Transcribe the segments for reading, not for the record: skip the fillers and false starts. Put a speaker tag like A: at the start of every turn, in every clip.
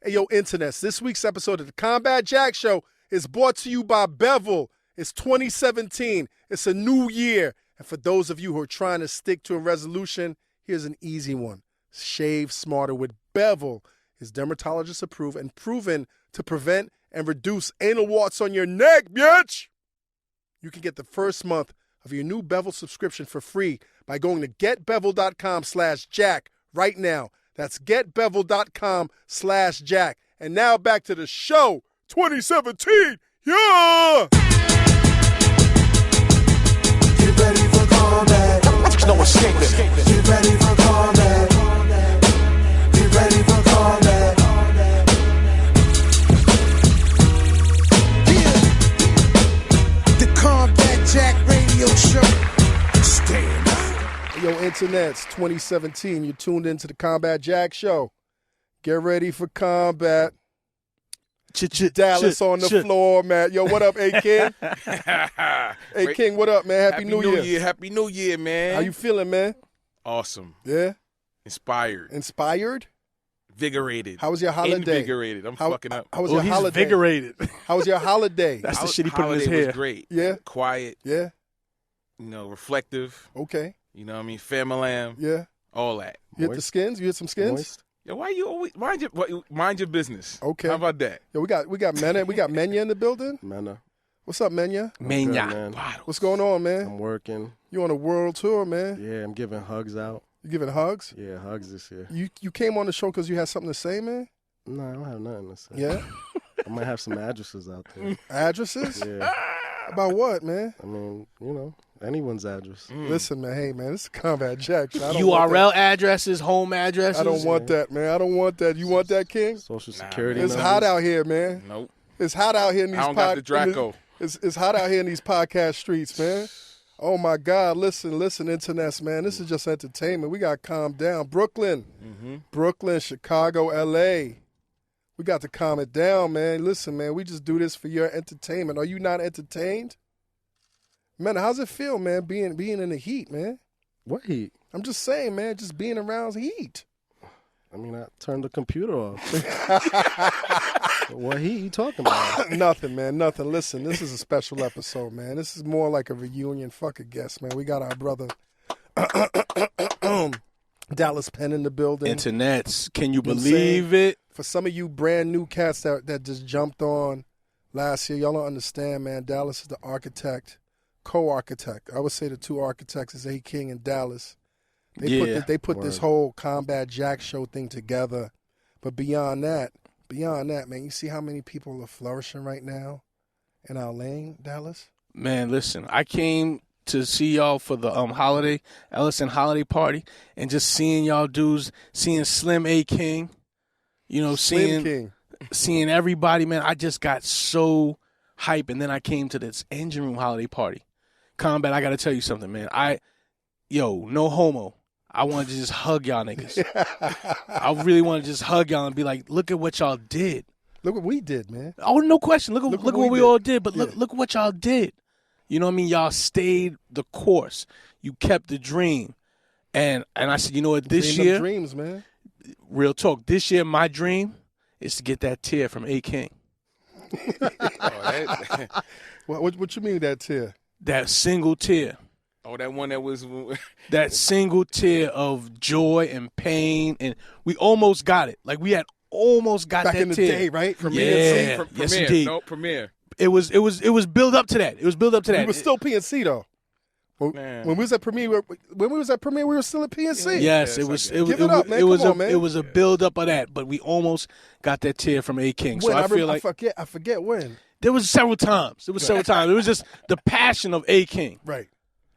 A: Hey, yo, internets, this week's episode of the Combat Jack Show is brought to you by Bevel. It's 2017. It's a new year. And for those of you who are trying to stick to a resolution, here's an easy one. Shave smarter with Bevel. Is dermatologist approved and proven to prevent and reduce anal warts on your neck, bitch! You can get the first month of your new Bevel subscription for free by going to getbevel.com/jack right now. That's getbevel.com/jack. And now back to the show, 2017. Yeah!
B: Get ready for combat.
C: No escaping.
B: Get ready for combat. Get ready for combat. Yeah. The Combat Jack Radio Show. Stand up.
A: Yo, internets, 2017. You're tuned into the Combat Jack Show. Get ready for combat. Dallas on the floor, man. Yo, what up, A-King? A-King, what up, man? Happy New Year.
C: Happy New Year, man.
A: How you feeling, man?
C: Awesome.
A: Yeah?
C: Inspired.
A: Inspired?
C: Invigorated.
A: How was your holiday?
C: Invigorated. I'm fucking up.
A: How was your holiday?
D: Invigorated.
A: How was your holiday?
D: That's the shit he put in his
C: Holiday
D: hair.
C: was great.
A: Yeah?
C: Quiet.
A: Yeah?
C: Reflective.
A: Okay.
C: You know what I mean? Family.
A: Yeah?
C: All that.
A: You hit the skins? You hit some skins?
D: Moist.
C: Yo, why you always mind your business?
A: Okay.
C: How about that?
A: Yo, we got Menya in the building?
E: Manna.
A: What's up, Menya?
D: Mania.
E: Good, man.
C: Bottles.
A: What's going on, man?
E: I'm working.
A: You on a world tour, man?
E: Yeah, I'm giving hugs out.
A: You giving hugs?
E: Yeah, hugs this year.
A: You came on the show because you had something to say, man?
E: No, I don't have nothing to say.
A: Yeah?
E: I might have some addresses out there.
A: Addresses?
E: Yeah.
A: About what, man?
E: I mean, anyone's address.
A: Listen, man. Hey, man, this is Combat Jack. I don't want
D: URL addresses, home
A: that.
D: addresses.
A: I don't want that, man. I don't want that. You want that, King?
E: Social security
A: It's
E: numbers.
A: hot out here, man.
C: Nope.
A: It's hot out here in these
C: I don't got the Draco.
A: It's hot out here in these podcast streets, man. Oh my God! Listen, internets, man. This is just entertainment. We got to calm down. Brooklyn, Chicago, L.A. We got to calm it down, man. Listen, man. We just do this for your entertainment. Are you not entertained, man? How's it feel, man? Being in the heat, man.
E: What heat?
A: I'm just saying, man. Just being around heat.
E: I mean, I turned the computer off. What heat you talking about?
A: Nothing, man. Nothing. Listen, this is a special episode, man. This is more like a reunion. Fuck a guest, man. We got our brother Dallas Penn in the building.
D: Internets. Can you
A: You know what I'm
D: believe it?
A: For some of you brand new cats that just jumped on last year, y'all don't understand, man. Dallas is the architect, co-architect. I would say the two architects is A-King and Dallas. They put this whole Combat Jack Show thing together. But beyond that, man, you see how many people are flourishing right now in our lane, Dallas?
D: Man, listen, I came to see y'all for the Ellison holiday party, and just seeing y'all dudes, seeing Slim A-King,
A: Slim King.
D: seeing everybody, man, I just got so hype. And then I came to this engine room holiday party. Combat, I got to tell you something, man. No homo. I want to just hug y'all niggas. I really want to just hug y'all and be like, look at what y'all did.
A: Look what we did, man.
D: Oh, no question. Look what we all did. But
A: Yeah.
D: look what y'all did. You know what I mean? Y'all stayed the course. You kept the dream. And I said, you know what, this
A: Dream
D: year,
A: them dreams, man.
D: real talk, this year my dream is to get that tear from A-King.
A: What you mean that tear?
D: That single tear.
C: Oh, that one that was.
D: That single tear of joy and pain. And we almost got it. Like, we had almost got
A: Back
D: that
A: in the
D: tear.
A: day, right? From
D: Yeah.
A: PNC.
D: Yes,
C: Premiere.
D: indeed.
C: No, Premiere.
D: It was built up to that. It was built up to that.
A: We were still PNC though.
C: Man.
A: When we was at Premiere, we were still at PNC.
D: Yes,
C: Yes,
D: it was.
C: I
D: It,
A: Give
D: it,
A: it up, man.
D: it was
A: Come
D: a
A: on, man.
D: it was a build up of that, but we almost got that tear from A-King. So
A: When
D: I feel like
A: I forget when.
D: there was several times. It was just the passion of A-King.
A: Right.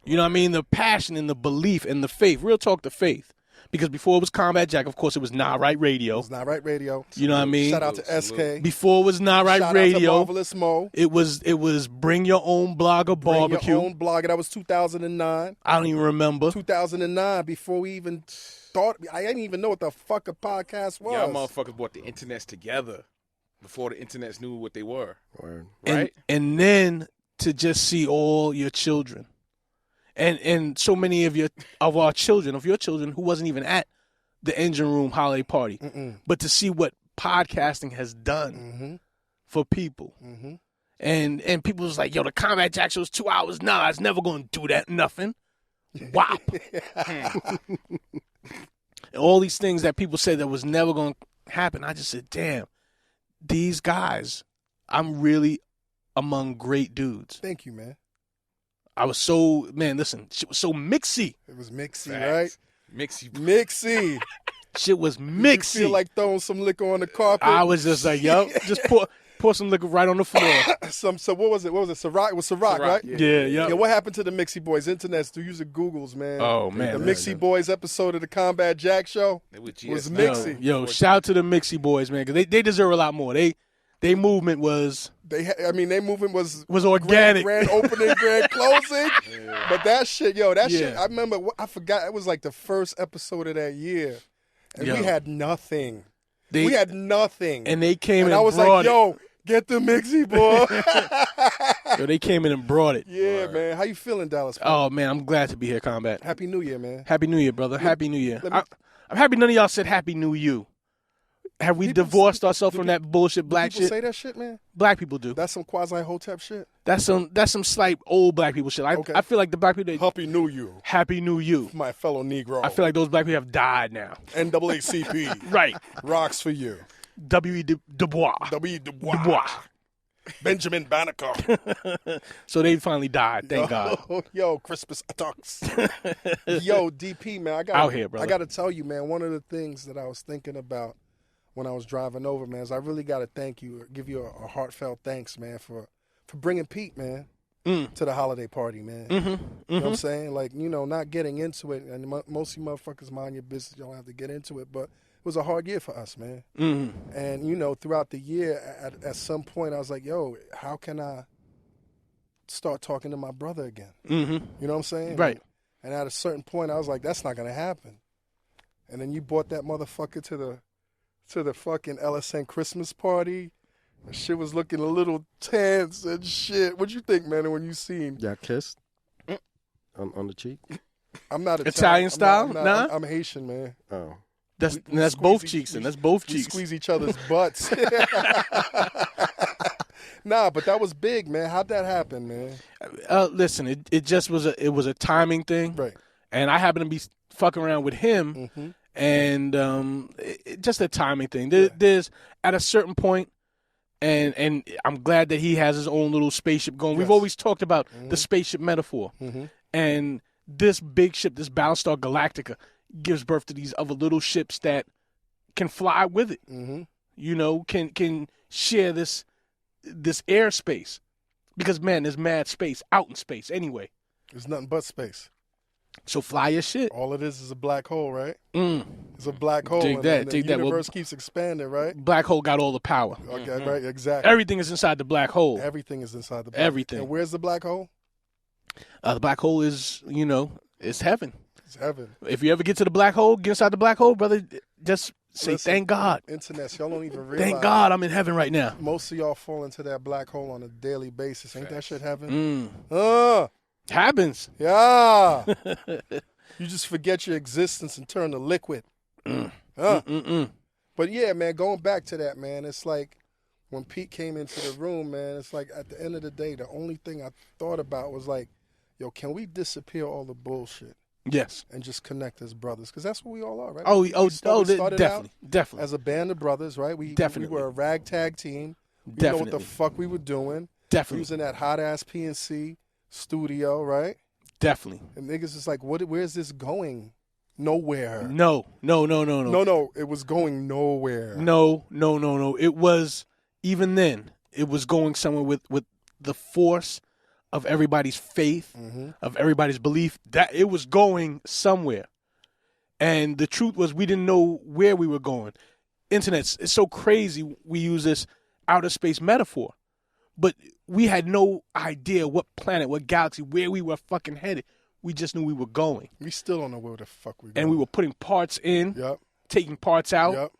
D: You know what I mean? The passion and the belief and the faith. Real talk, the faith. Because before it was Combat Jack, of course, it was Nah Right Radio.
A: It's Not Right Radio.
D: You know what I mean?
A: Shout out to SK.
D: Before it was Nah Right
A: Shout
D: Radio.
A: out to Marvelous Mo.
D: It was Bring Your Own Blogger
A: Bring
D: Barbecue.
A: Your Own Blogger. That was 2009.
D: I don't even remember.
A: 2009, before we even thought. I didn't even know what the fuck a podcast was.
C: Y'all motherfuckers brought the internets together before the internets knew what they were.
E: Word.
C: Right?
D: And then to just see all your children. And so many of your children who wasn't even at the engine room holiday party. But to see what podcasting has done
A: Mm-hmm.
D: for people.
A: Mm-hmm.
D: And people was like, yo, the Combat Jack Show is 2 hours. Nah, it's never going to do that. Nothing. Wop. And all these things that people said that was never going to happen. I just said, damn, these guys, I'm really among great dudes.
A: Thank you, man.
D: I was so, man, listen, shit was so mixy.
A: It was mixy,
C: Facts.
A: right?
C: Mixy.
A: Mixy.
D: Shit was
A: You
D: mixy.
A: feel like throwing some liquor on the carpet.
D: I was just like, yo, just pour some liquor right on the floor.
A: So what was it? What was it? Ciroc? It was Ciroc, right?
D: Yeah,
A: Yeah, what happened to the Mixie Boys? Internets, do use the Googles, man.
D: Oh,
A: The
D: man.
A: Mixie Boys episode of the Combat Jack Show
C: They with
A: was
C: GS.
A: Mixie.
D: Yo, shout out to the Mixie Boys, man, because they deserve a lot more. They movement was
A: Their movement was
D: organic.
A: grand opening, grand closing. But that shit, shit,
D: Yeah.
A: I remember, I forgot, it was like the first episode of that year. And
D: Yo.
A: we had nothing.
D: They-
A: we had nothing.
D: And they came
A: and
D: and
A: I was
D: brought
A: like,
D: it.
A: yo, get the Mixie, boy.
D: Yo, they came in and brought it.
A: Yeah, man. How you feeling, Dallas?
D: Oh, man, I'm glad to be here, Combat.
A: Happy New Year, man.
D: Happy New Year, brother. Happy New Year.
A: let me-
D: I'm happy none of y'all said Happy New You. Have we
A: People-
D: divorced ourselves from that bullshit black
A: People
D: shit?
A: say that shit, man?
D: Black people do.
A: That's some quasi-hotep shit?
D: That's some slight old black people shit.
A: Okay.
D: I feel like the black people that
A: Happy New You,
D: Happy New You.
A: my fellow Negro.
D: I feel like those black people have died now.
A: NAACP.
D: Right.
A: Rocks for you.
D: W.E. Du Bois.
A: W. Du Bois.
D: Du Bois.
A: Benjamin Banneker.
D: So they finally died. Thank God.
A: Yo, Crispus Attucks. Yo, DP, man.
D: Out here, brother.
A: I got to tell you, man, one of the things that I was thinking about when I was driving over, man, is I really got to thank you, give you a heartfelt thanks, man, for bringing Pete, man, to the holiday party, man. You know what I'm saying? Like, not getting into it, and most of you motherfuckers mind your business. You don't have to get into it, but it was a hard year for us, man. And, throughout the year, at some point, I was like, yo, how can I start talking to my brother again? You know what I'm saying?
D: Right.
A: And at a certain point, I was like, that's not going to happen. And then you brought that motherfucker to the fucking LSN Christmas party. And shit was looking a little tense and shit. What you think, man, when you seen?
E: Y'all kissed on the cheek.
A: I'm not
D: Italian style?
A: I'm not-
D: Nah?
A: I'm Haitian, man.
E: Oh,
D: That's
A: We
D: both
A: squeeze
D: cheeks,
A: each-
D: and that's both
A: We
D: cheeks.
A: squeeze each other's butts. Nah, but that was big, man. How'd that happen, man?
D: Listen, it just was a timing thing,
A: Right.
D: and I happened to be fucking around with him, and just a timing thing. There's at a certain point, and I'm glad that he has his own little spaceship going. We've
A: Yes.
D: always talked about the spaceship metaphor, and this big ship, this Battlestar Galactica, gives birth to these other little ships that can fly with it. Can share this airspace, because man, there's mad space out in space anyway.
A: There's nothing but space.
D: So fly your shit.
A: All it is a black hole, right?
D: Mm.
A: It's a black hole.
D: Dig
A: and
D: that,
A: the
D: dig that. Well-
A: universe keeps expanding, right?
D: Black hole got all the power.
A: Okay, right, exactly.
D: Everything is inside the black hole.
A: Everything is inside the black
D: Everything.
A: And where's the black hole?
D: The black hole is, it's heaven.
A: It's heaven.
D: If you ever get to the black hole, get inside the black hole, brother, just say
A: Listen,
D: thank God.
A: Internet, y'all don't even realize.
D: Thank God I'm in heaven right now.
A: Most of y'all fall into that black hole on a daily basis. Ain't that shit heaven?
D: Mm. Happens.
A: Yeah. You just forget your existence and turn to liquid. But yeah, man, going back to that, man, it's like when Pete came into the room, man, it's like at the end of the day, the only thing I thought about was like, yo, can we disappear all the bullshit
D: Yes.
A: and just connect as brothers? Because that's what we all are, right?
D: Oh,
A: We started out
D: definitely.
A: as a band of brothers, right? We
D: Definitely.
A: were a ragtag team. We know
D: Definitely.
A: what the fuck we were doing. We
D: Definitely.
A: was in that hot ass PNC studio, right?
D: Definitely.
A: And niggas is like, where's this going? Nowhere.
D: No.
A: No, it was going nowhere.
D: No. It was, even then, it was going somewhere with the force of everybody's faith, of everybody's belief, that it was going somewhere. And the truth was, we didn't know where we were going. Internet, it's so crazy we use this outer space metaphor, but we had no idea what planet, what galaxy, where we were fucking headed. We just knew we were going.
A: We still don't know where the fuck we going.
D: And we were putting parts in,
A: Yep.
D: taking parts out.
A: Yep.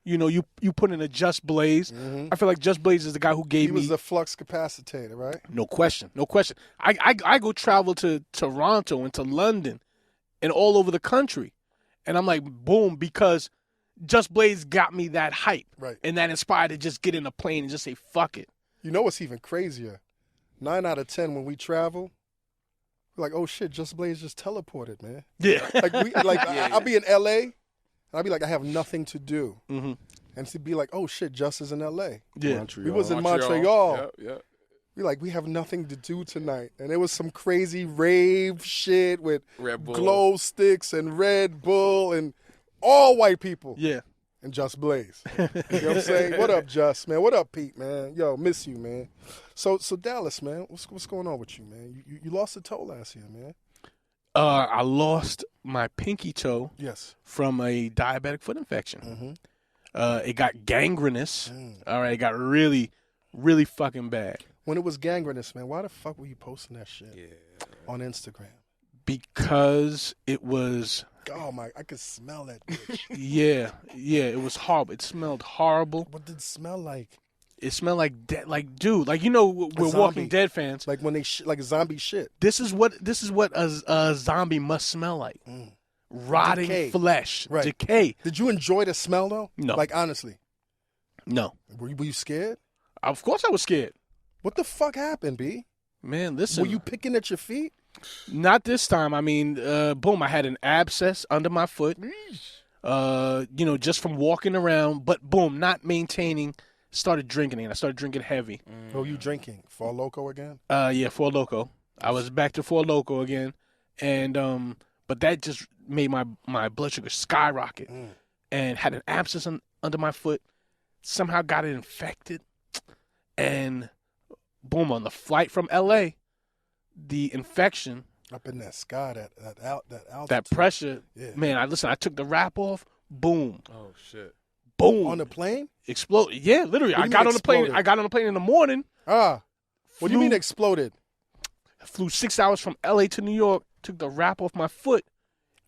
D: You know, you put in a Just Blaze. I feel like Just Blaze is the guy who gave
A: He
D: me.
A: was the flux capacitator, right?
D: No question. I go travel to Toronto and to London and all over the country. And I'm like, boom, because Just Blaze got me that hype.
A: Right.
D: And that inspired to just get in a plane and just say, fuck it.
A: You know what's even crazier? 9 out of 10 when we travel, we're like, oh shit, Just Blaze just teleported, man.
D: Yeah.
A: I'll be in LA, and I'll be like, I have nothing to do.
D: Mm-hmm.
A: And to be like, oh shit, Just is in LA.
D: Yeah.
E: Montreal.
A: We was in Montreal.
C: Yep, yep.
A: We have nothing to do tonight. And it was some crazy rave shit with
C: Red Bull.
A: glow sticks and Red Bull and all white people.
D: Yeah.
A: And Just Blaze. You know what I'm saying? What up, Just, man? What up, Pete, man? Yo, miss you, man. So Dallas, man, what's going on with you, man? You lost a toe last year, man.
D: I lost my pinky toe
A: Yes.
D: from a diabetic foot infection.
A: Mm-hmm.
D: It got gangrenous. All right, it got really, really fucking bad.
A: When it was gangrenous, man, why the fuck were you posting that shit
C: Yeah.
A: on Instagram?
D: Because it was,
A: Oh my, I could smell that bitch.
D: yeah, it was horrible. It smelled horrible.
A: What did it smell like?
D: It smelled like dude, like, you know, we're
A: zombie.
D: Walking Dead fans.
A: Like when they like zombie shit.
D: This is what a zombie must smell like. Rotting
A: Decay.
D: flesh,
A: Right.
D: decay.
A: Did you enjoy the smell though?
D: No.
A: Like honestly,
D: No,
A: were you scared?
D: of course I was scared.
A: What the fuck happened, B?
D: Man, listen.
A: Were you picking at your feet?
D: Not this time. I mean, boom, I had an abscess under my foot. Just from walking around, but boom, not maintaining. Started drinking it. I started drinking heavy.
A: Oh, you drinking? Four Loko again?
D: Yeah, Four Loko. I was back to Four Loko again, and but that just made my blood sugar skyrocket, and had an abscess under my foot. Somehow got it infected, and boom, on the flight from L.A., the infection,
A: Up in that sky, that altitude.
D: that pressure,
A: Yeah.
D: man. I took the wrap off. Boom,
C: Oh shit.
D: boom,
A: On the plane?
D: explode. Yeah, literally.
A: What do
D: I
A: you
D: got
A: mean
D: on the plane.
A: exploded?
D: I got on the plane in the morning.
A: What do you
D: Flew-
A: mean exploded?
D: Flew 6 hours from L.A. to New York. Took the wrap off my foot.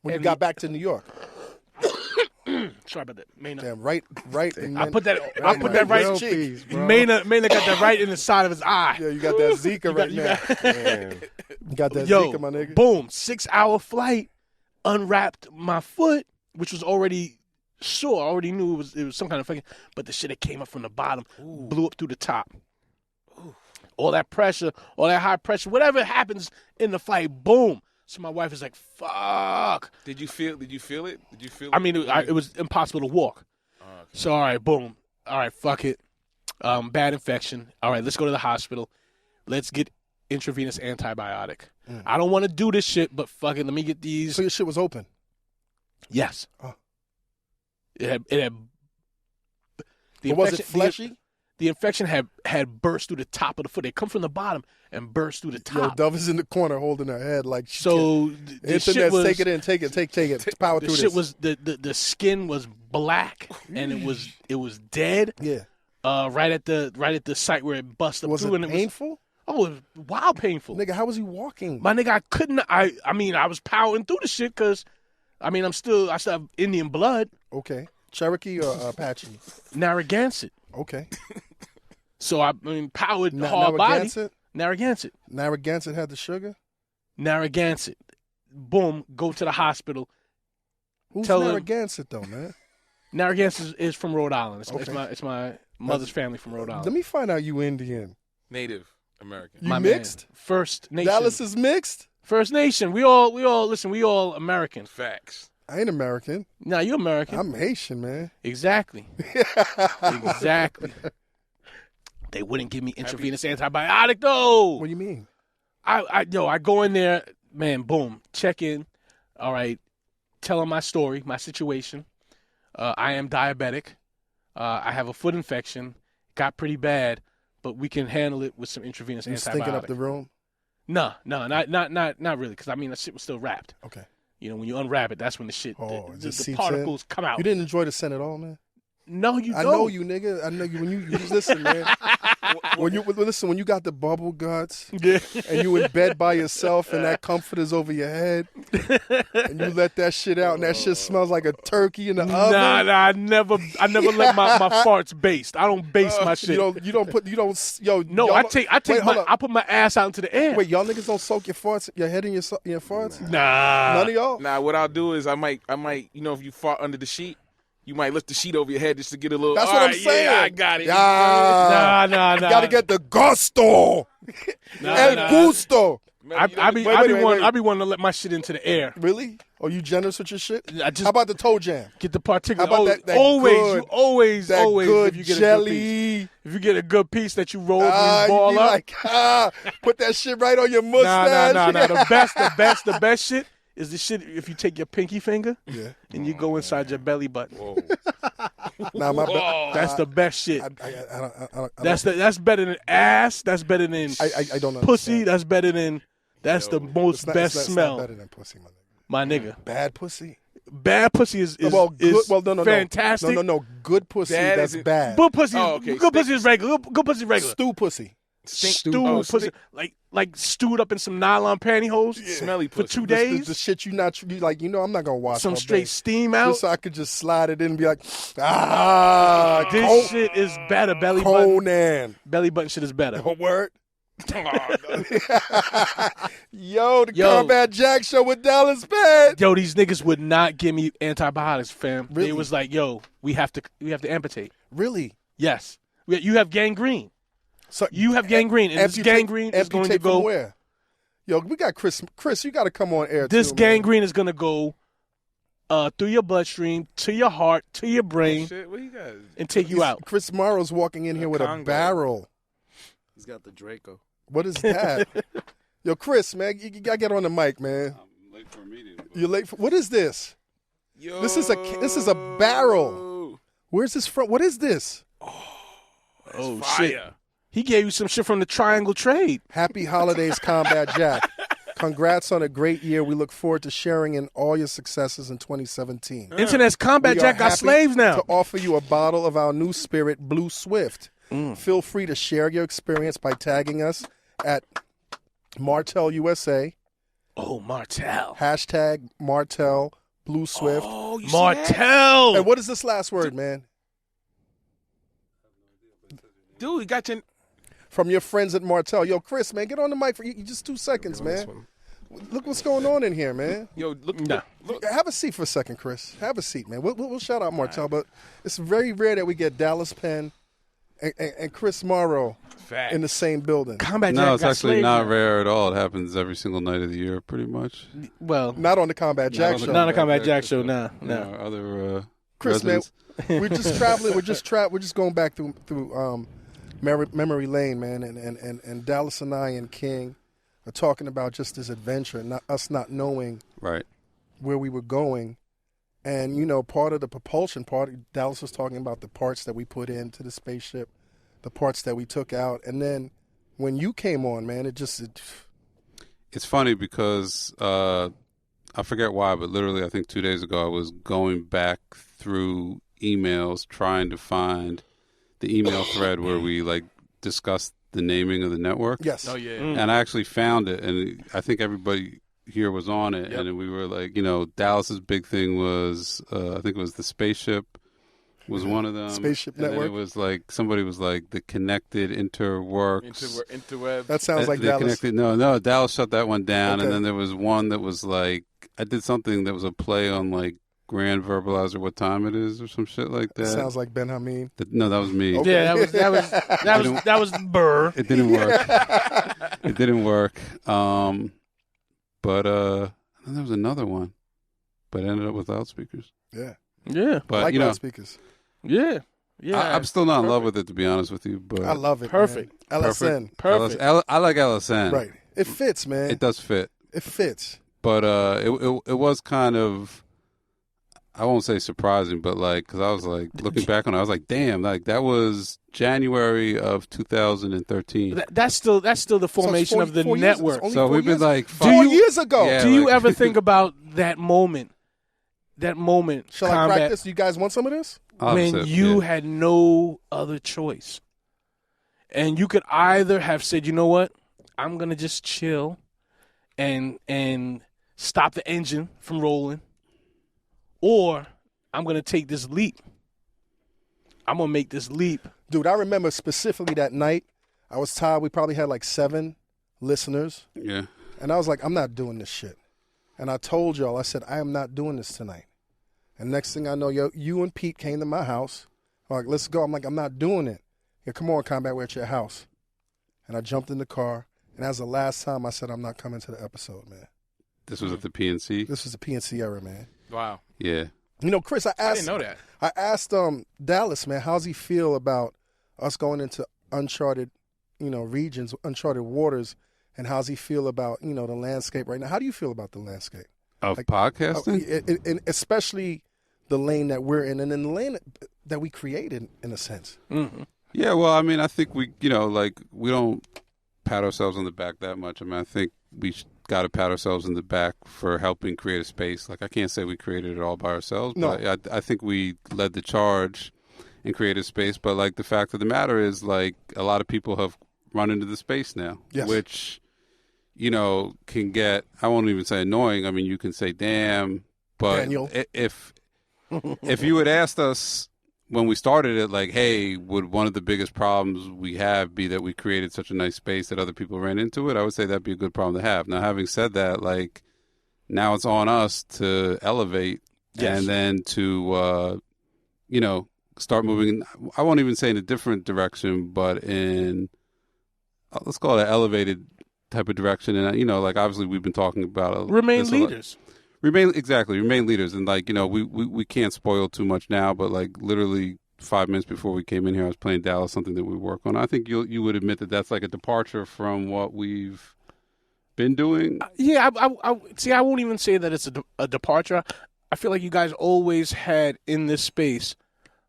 A: When you
D: And
A: got back to New York?
D: Sorry about that, Maynard.
A: Damn, right.
D: I put that right.
E: Real peace, bro.
D: Maynard got that right in the side of his eye.
A: Yeah, you got that Zika right now.
E: Damn.
A: You got that
D: Yo,
A: Zika, my nigga.
D: boom, 6 hour flight, unwrapped my foot, which was already sore. I already knew it was some kind of fucking, but the shit that came up from the bottom blew up through the top. All that pressure, all that high pressure, whatever happens in the flight, boom. So my wife is like, fuck.
C: Did you feel it? Did you feel
D: I mean, it was impossible to walk. So, all right, boom. All right, fuck it. Bad infection. All right, let's go to the hospital. Let's get intravenous antibiotic. I don't want to do this shit, but fuck it, let me get these.
A: So your shit was open?
D: Yes.
A: Oh.
D: It had the
A: But was it
D: infection-
A: fleshy?
D: The infection had burst through the top of the foot. They come from the bottom and burst through the
A: Yo,
D: top.
A: Dove is in the corner holding her head like she
D: So
A: can't-
D: the shit
A: Internet's
D: was,
A: take it in, take it. Power
D: the
A: through
D: shit
A: this.
D: was the skin was black and it was dead.
A: Yeah.
D: Right at the site where it busted
A: Was
D: through,
A: it
D: and
A: painful?
D: it was wild painful.
A: Nigga, how was he walking?
D: My nigga, I mean, I was powering through the shit because, I mean, I still have Indian blood,
A: Okay. Cherokee or Apache?
D: Narragansett.
A: Okay.
D: So I mean, powered hard body.
A: Narragansett?
D: Narragansett.
A: Narragansett had the sugar?
D: Narragansett. Boom. Go to the hospital.
A: Who's
D: Tell him-
A: Narragansett though, man?
D: Narragansett is from Rhode Island.
A: Okay.
D: It's my mother's family from Rhode
A: Let
D: Island.
A: me find out you Indian.
C: Native American.
A: You
D: My
A: mixed?
D: man. First Nation.
A: Dallas is mixed?
D: First Nation. We all listen. We all American.
C: Facts.
A: I ain't American.
D: Nah, you American.
A: I'm Haitian, man.
D: Exactly. Exactly. They wouldn't give me intravenous antibiotic though.
A: What do you mean?
D: I go in there, man, boom, check in. All right, tell them my story, my situation. I am diabetic. I have a foot infection. Got pretty bad, but we can handle it with some intravenous
A: You
D: antibiotic.
A: stinking up the room?
D: No, not really, because I mean the shit was still wrapped.
A: Okay.
D: You know, when you unwrap it, that's when the shit,
A: Oh, it
D: the
A: just seeps
D: particles come out.
A: You didn't enjoy the scent at all, man?
D: No, you
A: I
D: don't.
A: know you, nigga. I know you. When you listen, man. When you got the bubble guts
D: Yeah.
A: and you in bed by yourself and that comforter's over your head and you let that shit out and that shit smells like a turkey in the oven.
D: Nah, I never let my farts baste. I don't base my shit.
A: Yo.
D: No,
A: y'all
D: I
A: don't-
D: put my ass out into the air.
A: Wait, y'all niggas don't soak your farts, your head in your farts?
D: Nah.
A: None of y'all?
C: Nah, what I'll do is I might, if you fart under the sheet, You might lift the sheet over your head just to get a little.
A: That's
C: all
A: what I'm
C: right,
A: saying.
C: Yeah, I got it.
A: Yeah.
D: Nah.
A: You gotta get the gusto. El gusto.
D: I be wanting to let my shit into the air.
A: Really? Are you generous with your shit?
D: I just
A: How about the toe jam?
D: get the particular.
A: How about that
D: always,
A: good-
D: you always,
A: That
D: always.
A: good
D: If you get a good
A: jelly.
D: piece, if you get a good piece that you roll and
A: You
D: ball
A: be
D: up.
A: like, put that shit right on your mustache.
D: Nah. The best shit is the shit if you take your pinky finger and you go inside your belly button.
C: Whoa.
A: Nah, my bad.
D: That's the best shit.
A: I don't.
D: That's better than ass. That's better than
A: I don't
D: pussy.
A: understand.
D: That's better than. That's the most
A: It's not-
D: best
A: it's not
D: smell,
A: better than pussy, my nigga.
D: my nigga.
A: Bad pussy.
D: Bad pussy is
A: No.
D: fantastic.
A: No. Good pussy.
C: Bad
A: That's
C: isn't-
A: bad.
D: Good pussy.
C: Oh, okay.
D: Good pussy is regular. Good pussy is regular.
A: Stew pussy.
D: Stewed pussy, like stewed up in some nylon pantyhose.
C: Smelly
D: for
C: pussy.
D: 2 days.
A: The shit you like. I'm not gonna wash
D: Some
A: all
D: straight
A: day.
D: steam out.
A: Just so I could just slide it in and be like,
D: This shit is better. Belly button.
A: Conan.
D: Belly button shit is better.
A: Oh, word. Yo, the
D: Yo.
A: Combat Jack Show with Dallas Penn.
D: Yo, these niggas would not give me antibiotics, fam.
A: Really?
D: They was like, yo, we have to amputate.
A: Really?
D: Yes. You have gangrene.
A: So
D: You have gangrene, and this gangrene is going to
A: amputate from
D: go.
A: where? Yo, we got Chris. Chris, you got to come on air.
D: This
A: too, man.
D: gangrene is going to go through your bloodstream, to your heart, to your brain,
C: Shit, what you got?
D: and take you out.
A: Chris Morrow's walking in here with a
C: Congo.
A: barrel.
E: He's got the Draco.
A: What is that? Yo, Chris, man, you gotta get on the mic, man.
F: I'm late for a meeting. but-
A: You're late for what is this?
C: Yo.
A: This is a barrel. Where's this from? What is this?
D: Oh,
C: Fire.
D: shit. He gave you some shit from the Triangle Trade.
A: Happy holidays, Combat Jack. Congrats on a great year. We look forward to sharing in all your successes in 2017.
D: Internet's Combat
A: We
D: Jack
A: are
D: got
A: happy
D: slaves now.
A: To offer you a bottle of our new spirit, Blue Swift. Feel free to share your experience by tagging us at Martell USA,
D: Oh, Martell.
A: hashtag Martell Blue Swift.
C: Oh, you see that?
D: Martell.
A: And what is this last word, man?
C: Dude, you got your.
A: From your friends at Martell. Yo, Chris, man, get on the mic for you just 2 seconds, man. Look what's going on in here, man.
C: Yo, look.
D: Nah.
C: Look.
A: Have a seat for a second, Chris. Have a seat, man. We'll shout out Martell, but it's very rare that we get Dallas Penn and Chris Morrow
C: Fact.
A: in the same building.
D: Combat Jack
F: No, it's
D: got
F: actually
D: slaves
F: not
D: now.
F: rare at all. It happens every single night of the year, pretty much.
D: Well,
A: Not on the Combat Jack
F: on the
A: Show.
D: not a Combat Jack show, nah.
F: You know,
D: Nah.
F: other
A: Chris, man,
F: residents.
A: we're just traveling. We're just going back through memory lane, man. And Dallas and I and King are talking about just this adventure, us not knowing
F: Right.
A: where we were going. And, part of the propulsion Dallas was talking about the parts that we put into the spaceship, the parts that we took out. And then when you came on, man,
F: It's funny because I forget why, but literally I think 2 days ago I was going back through emails trying to find the email thread where we discussed the naming of the network.
A: yes.
C: Oh yeah.
F: And I actually found it, and I think everybody here was on it,
C: Yep.
F: and we were like, Dallas's big thing was, I think it was the spaceship was one of them.
A: Spaceship
F: and then
A: Network.
F: it was like, somebody was like, the connected interworks.
C: Interweb.
A: That sounds like
F: The
A: Dallas.
F: Connected, no, Dallas shut that one down,
A: Okay.
F: and then there was one that was like, I did something that was a play on like Grand Verbalizer, what time it is, or some shit like that.
A: Sounds like Ben Hameen.
F: No, that was me.
A: Okay.
D: Yeah, that was Burr.
F: It didn't work. It didn't work. But then there was another one, but it ended up with loudspeakers.
A: Yeah.
D: Yeah.
F: But
A: like loudspeakers.
D: Yeah. Yeah.
F: I'm still not in love with it, to be honest with you. But
A: I love it.
D: Perfect.
A: Man. LSN.
D: Perfect.
F: I like LSN.
A: Right. It fits, man.
F: It does fit.
A: It fits.
F: But it was kind of, I won't say surprising, but because I was like looking back on it, I was like, damn, that was January of 2013.
D: That's still the formation of the
A: 4 years.
D: network.
A: It's only
F: So
A: 4
F: we've been
A: years.
F: like
A: 4 years ago.
F: Yeah.
D: Do you
F: like-
D: ever think about that moment? That moment,
A: Shall I
D: Combat,
A: crack this? You guys want some of this?
D: when
F: Opposite,
D: you
F: yeah.
D: had no other choice, and you could either have said, you know what, I'm gonna just chill, and stop the engine from rolling, or I'm gonna take this leap. I'm gonna make this leap.
A: Dude, I remember specifically that night. I was tired. We probably had like 7 listeners.
F: Yeah.
A: And I was like, I'm not doing this shit. And I told y'all, I said, I am not doing this tonight. And next thing I know, you and Pete came to my house. Like, let's go. I'm like, I'm not doing it. Yeah, come on, Combat, we're at your house. And I jumped in the car. And that was the last time I said I'm not coming to the episode, man.
F: This was at the PNC?
A: This was the PNC era, man.
C: Wow.
F: Yeah.
A: You know, Chris, I
C: didn't know that.
A: I asked Dallas, man, how's he feel about us going into uncharted, regions, uncharted waters, and how's he feel about, the landscape right now? How do you feel about the landscape?
F: Of podcasting?
A: And especially the lane that we're in and in the lane that we created, in a sense.
D: Mm-hmm.
F: Yeah, well, I mean, I think we don't pat ourselves on the back that much. I mean, I think we got to pat ourselves in the back for helping create a space. Like, I can't say we created it all by ourselves,
A: No.
F: but I think we led the charge and created space. But, like, the fact of the matter is, like, a lot of people have run into the space now,
A: Yes.
F: which, can get, I won't even say annoying. I mean, you can say, damn, but
A: Daniel.
F: if you had asked us when we started it, like, hey, would one of the biggest problems we have be that we created such a nice space that other people ran into it? I would say that'd be a good problem to have. Now, having said that, like, now it's on us to elevate and then to, start moving. I won't even say in a different direction, but in, let's call it an elevated type of direction. And, like, obviously we've been talking about
D: Remain leaders.
F: Remain leaders. And, like, we can't spoil too much now, but, like, literally 5 minutes before we came in here, I was playing Dallas, something that we work on. I think you would admit that that's like a departure from what we've been doing.
D: Yeah, I won't even say that it's a departure. I feel like you guys always had in this space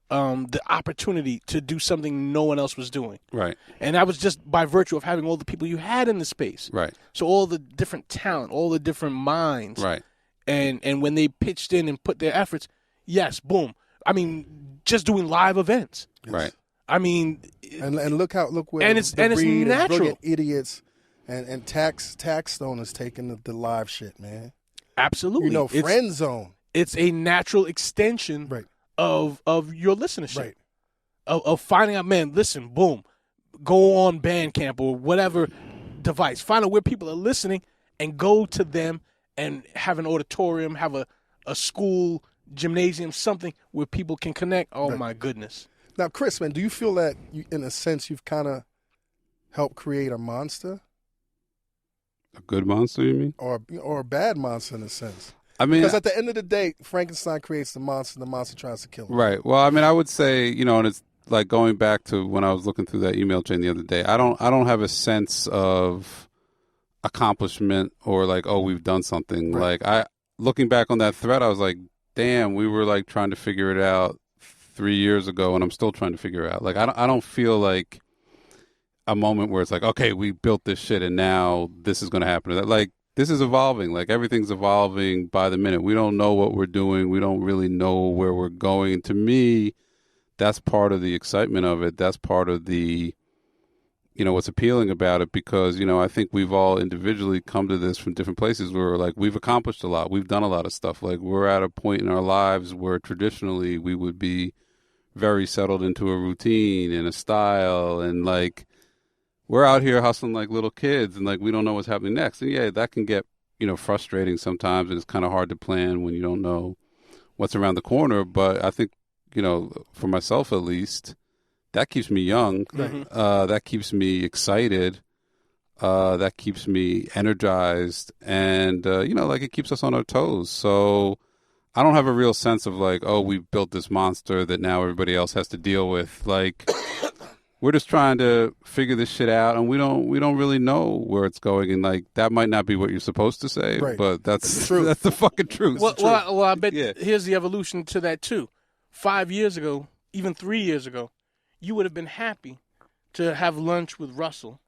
D: the opportunity to do something no one else was doing.
F: Right.
D: And that was just by virtue of having all the people you had in the space.
F: Right.
D: So all the different talent, all the different minds.
F: Right.
D: And when they pitched in and put their efforts, yes, boom. I mean, just doing live events.
F: Right.
D: I mean,
A: And look where
D: And it's
A: the breed
D: natural.
A: and brilliant idiots and Tax Stone is taking the live shit, man.
D: absolutely.
A: Friend zone.
D: It's a natural extension
A: Right.
D: of your listenership.
A: Right.
D: Of finding out, man, listen, boom, go on Bandcamp or whatever device. Find out where people are listening and go to them and have an auditorium, have a school, gymnasium, something where people can connect. Oh,
A: Right.
D: my goodness.
A: Now, Chris, man, do you feel that, in a sense, you've kind of helped create a monster
F: A good monster, you mean?
A: or a bad monster in a sense?
F: I mean,
A: Because at the end of the day, Frankenstein creates the monster tries to kill him.
F: right. Well, I mean, I would say, and it's like going back to when I was looking through that email chain the other day. I don't have a sense of accomplishment or like, oh, we've done something.
A: Right.
F: Like, looking back on that thread, I was like, damn, we were like trying to figure it out 3 years ago, and I'm still trying to figure it out. Like, I don't feel like a moment where it's like, okay, we built this shit and now this is going to happen. Like, this is evolving. Like, everything's evolving by the minute. We don't know what we're doing. We don't really know where we're going. And to me, that's part of the excitement of it. That's part of the, what's appealing about it, because, I think we've all individually come to this from different places where, like, we've accomplished a lot. We've done a lot of stuff. Like, we're at a point in our lives where traditionally we would be very settled into a routine and a style, and, like, we're out here hustling like little kids, and, like, we don't know what's happening next. And yeah, that can get, frustrating sometimes, and it's kind of hard to plan when you don't know what's around the corner. But I think, for myself at least, that keeps me young. That keeps me excited. That keeps me energized, and like, it keeps us on our toes. So I don't have a real sense of like, oh, we've built this monster that now everybody else has to deal with. Like, we're just trying to figure this shit out, and we don't really know where it's going. And, like, that might not be what you're supposed to say,
A: Right.
F: but that's
A: true.
F: That's the fucking truth.
D: Well, I bet
F: Yeah.
D: here's the evolution to that, too. 5 years ago, even 3 years ago, you would have been happy to have lunch with Russell.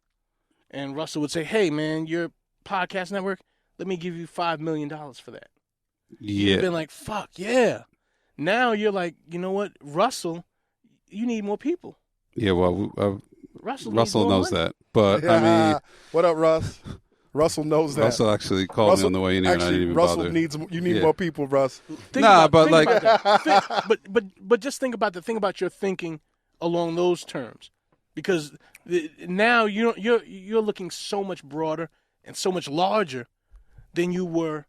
D: And Russell would say, hey, man, your podcast network, let me give you $5 million for that. You'd
F: Yeah.
D: been like, fuck, yeah. Now you're like, you know what, Russell, you need more people.
F: Yeah, well,
D: Russell
F: knows that. But, I mean,
A: What up, Russ? Russell knows that.
F: Russell actually called me on the way in here, and I didn't even
A: Russell
F: bother.
A: you need
F: Yeah.
A: more people, Russ.
D: But just think about your thinking along those terms, because now you're looking so much broader and so much larger than you were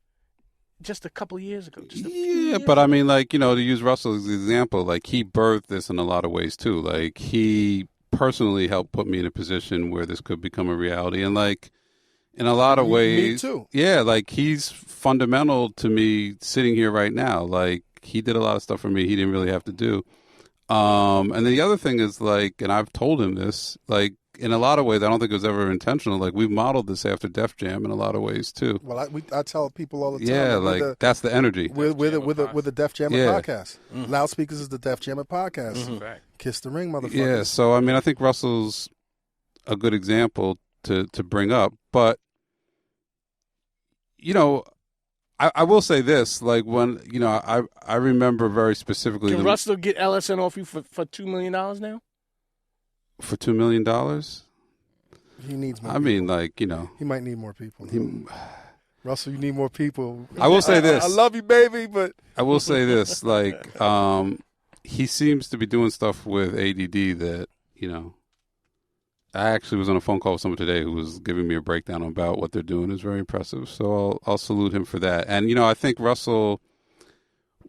D: just a couple of years ago. Just a few
F: Yeah,
D: years
F: but I
D: ago.
F: mean, like, to use Russell as an example, like, he birthed this in a lot of ways, too. Like, he personally helped put me in a position where this could become a reality. And, like, in a lot of
A: Me
F: ways,
A: too.
F: yeah, like, he's fundamental to me sitting here right now. Like, he did a lot of stuff for me he didn't really have to do. And then the other thing is, like, and I've told him this, like, in a lot of ways, I don't think it was ever intentional. Like, we've modeled this after Def Jam in a lot of ways, too.
A: Well, I tell people all the time.
F: Yeah,
A: that
F: like, that's the energy.
A: with the Def Jammer
F: Yeah.
A: podcast. Loudspeakers is the Def Jammer podcast.
C: Fact.
A: Kiss the ring, motherfuckers.
F: Yeah, so, I mean, I think Russell's a good example to bring up. But, I will say this, like, when, I remember very specifically.
D: Can Russell get LSN off you for $2 million now?
F: For $2 million?
A: He needs more
F: I
A: people.
F: mean, like,
A: He might need more people. Russell, you need more people.
F: I will say this.
A: I love you, baby, but
F: I will say this, like, he seems to be doing stuff with ADD that, I actually was on a phone call with someone today who was giving me a breakdown about what they're doing. Is very impressive. So I'll salute him for that. And, I think Russell,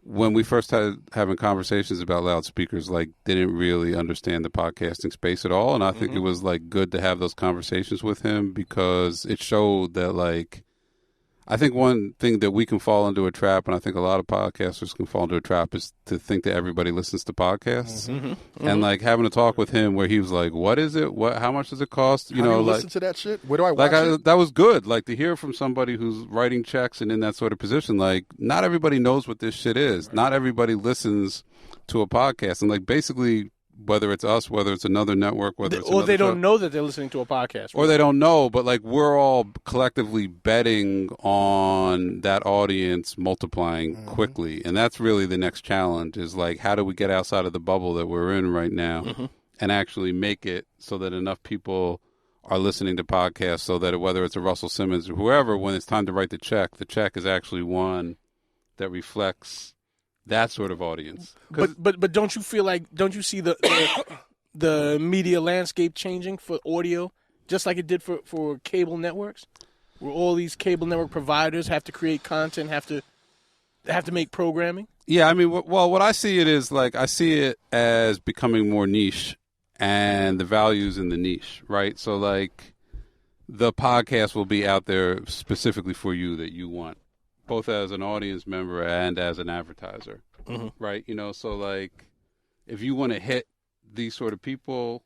F: when we first started having conversations about loudspeakers, like, didn't really understand the podcasting space at all. And I think it was, like, good to have those conversations with him because it showed that, like, I think one thing that we can fall into a trap, and I think a lot of podcasters can fall into a trap, is to think that everybody listens to podcasts. And, like, having a talk with him where he was like, what is it? How much does it cost?
A: how do you listen to that shit? Where do I watch
F: Like,
A: it?
F: that was good. Like, to hear from somebody who's writing checks and in that sort of position, like, not everybody knows what this shit is. Not everybody listens to a podcast. And, like, basically, whether it's us, whether it's another network, whether it's
D: Or they
F: another
D: don't
F: show,
D: know that they're listening to a podcast.
F: or they don't know, but, like, we're all collectively betting on that audience multiplying quickly. And that's really the next challenge is, like, how do we get outside of the bubble that we're in right now and actually make it so that enough people are listening to podcasts so that whether it's a Russell Simmons or whoever, when it's time to write the check is actually one that reflects that sort of audience.
D: But don't you feel like, don't you see the media landscape changing for audio just like it did for cable networks, where all these cable network providers have to create content, have to make programming?
F: Yeah, I mean, what I see it is, like, I see it as becoming more niche and the value's in the niche, right? So, like, the podcast will be out there specifically for you that you want, both as an audience member and as an advertiser, right? So, like, if you want to hit these sort of people,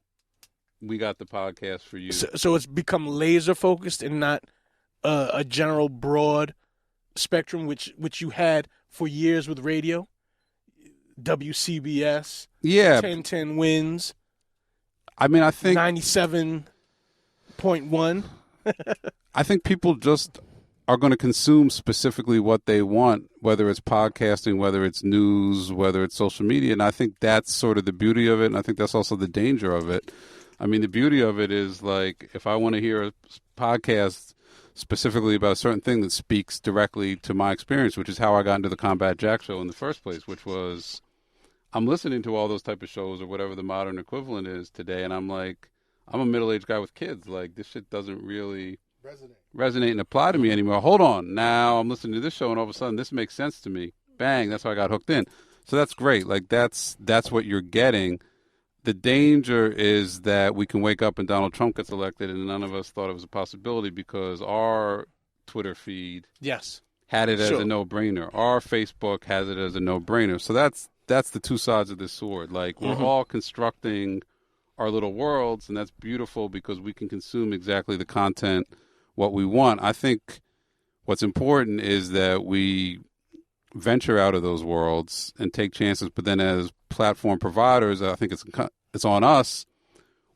F: we got the podcast for you.
D: So it's become laser focused and not a general broad spectrum, which you had for years with radio. WCBS,
F: Yeah,
D: 1010 wins,
F: I mean, I think
D: 97.1.
F: I think people just are going to consume specifically what they want, whether it's podcasting, whether it's news, whether it's social media. And I think that's sort of the beauty of it. And I think that's also the danger of it. I mean, the beauty of it is, like, if I want to hear a podcast specifically about a certain thing that speaks directly to my experience, which is how I got into the Combat Jack show in the first place, which was I'm listening to all those type of shows or whatever the modern equivalent is today. And I'm like, I'm a middle-aged guy with kids. Like, this shit doesn't really resonate and apply to me anymore. Hold on. Now I'm listening to this show and all of a sudden this makes sense to me. Bang. That's how I got hooked in. So that's great. Like, that's what you're getting. The danger is that we can wake up and Donald Trump gets elected and none of us thought it was a possibility because our Twitter feed
D: Yes.
F: had it as
D: Sure.
F: a no-brainer. Our Facebook has it as a no-brainer. So that's the two sides of this sword. Like, we're all constructing our little worlds, and that's beautiful because we can consume exactly the content what we want. I think what's important is that we venture out of those worlds and take chances, but then as platform providers, I think it's on us.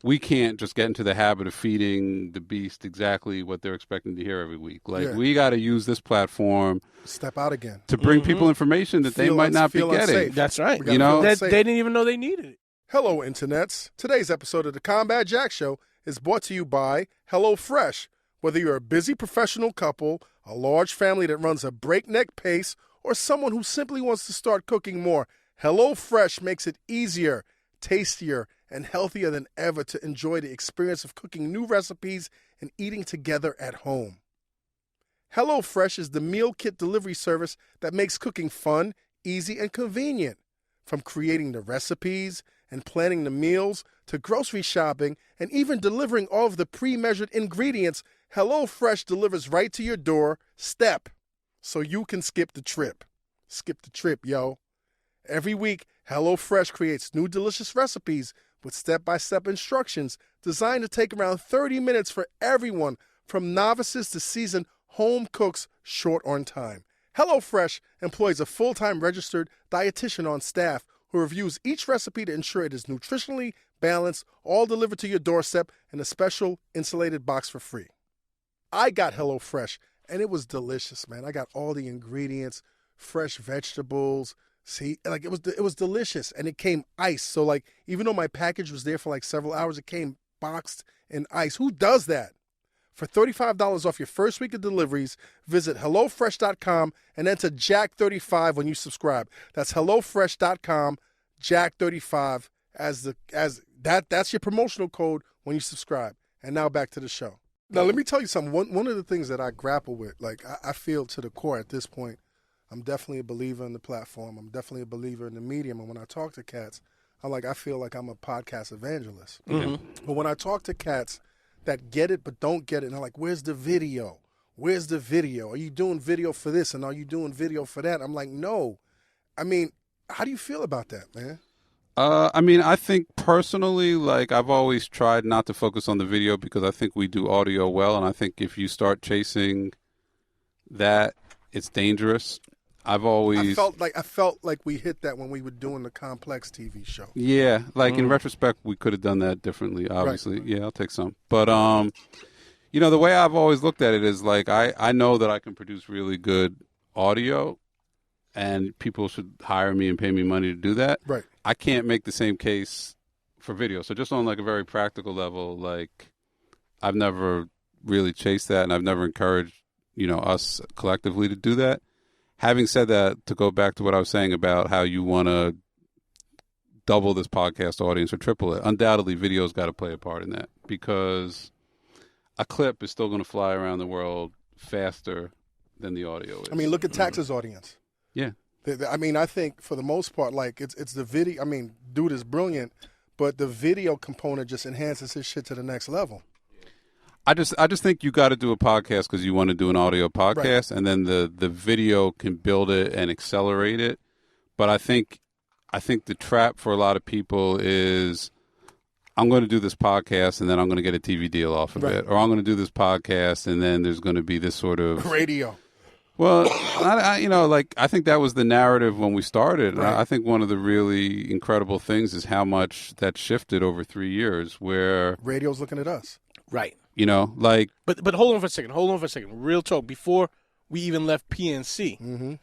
F: We can't just get into the habit of feeding the beast exactly what they're expecting to hear every week. Like, we got to use this platform
A: Step out again.
F: to bring people information that they might not be
A: feel
F: getting.
A: unsafe.
D: That's right.
A: We gotta
F: You know,
A: feel
D: They
A: unsafe.
D: didn't even know they needed it.
A: Hello, internets. Today's episode of the Combat Jack Show is brought to you by HelloFresh. Whether you're a busy professional couple, a large family that runs a breakneck pace, or someone who simply wants to start cooking more, HelloFresh makes it easier, tastier, and healthier than ever to enjoy the experience of cooking new recipes and eating together at home. HelloFresh is the meal kit delivery service that makes cooking fun, easy, and convenient. From creating the recipes and planning the meals to grocery shopping and even delivering all of the pre-measured ingredients, HelloFresh delivers right to your door, step, so you can skip the trip. Skip the trip, yo. Every week, HelloFresh creates new delicious recipes with step-by-step instructions designed to take around 30 minutes for everyone, from novices to seasoned home cooks short on time. HelloFresh employs a full-time registered dietitian on staff who reviews each recipe to ensure it is nutritionally balanced, all delivered to your doorstep in a special insulated box for free. I got HelloFresh, and it was delicious, man. I got all the ingredients, fresh vegetables. See, like it was delicious, and it came iced. So like, even though my package was there for like several hours, it came boxed in ice. Who does that? For $35 off your first week of deliveries, visit HelloFresh.com and enter Jack35 when you subscribe. That's HelloFresh.com, Jack35 that's your promotional code when you subscribe. And now back to the show. Now let me tell you something. One of the things that I grapple with, like I feel to the core at this point, I'm definitely a believer in the platform. I'm definitely a believer in the medium. And when I talk to cats, I feel like I'm a podcast evangelist.
D: Mm-hmm.
A: But when I talk to cats that get it but don't get it, and they're like, where's the video? Where's the video? Are you doing video for this and are you doing video for that? I'm like, no. I mean, how do you feel about that, man?
F: I think personally, like, I've always tried not to focus on the video because I think we do audio well, and I think if you start chasing that, it's dangerous. I felt like we hit that when we were doing the Complex TV show. Yeah, like in retrospect, we could have done that differently. Obviously, right. Yeah, I'll take some. But the way I've always looked at it is like I know that I can produce really good audio, and people should hire me and pay me money to do that.
A: Right.
F: I can't make the same case for video. So just on like a very practical level, like I've never really chased that, and I've never encouraged us collectively to do that. Having said that, to go back to what I was saying about how you want to double this podcast audience or triple it, undoubtedly video's got to play a part in that, because a clip is still going to fly around the world faster than the audio is.
A: I mean, look at Tax's audience.
F: Yeah.
A: I think for the most part, like it's the video. I mean, dude is brilliant, but the video component just enhances his shit to the next level.
F: I just think you got to do a podcast because you want to do an audio podcast, right. And then the video can build it and accelerate it. But I think the trap for a lot of people is, I'm going to do this podcast and then I'm going to get a TV deal off of it, or I'm going to do this podcast and then there's going to be this sort of
A: radio.
F: Well, I think that was the narrative when we started.
A: Right.
F: I think one of the really incredible things is how much that shifted over 3 years, where
A: radio's looking at us.
D: Right.
F: But
D: hold on for a second. Real talk. Before we even left PNC,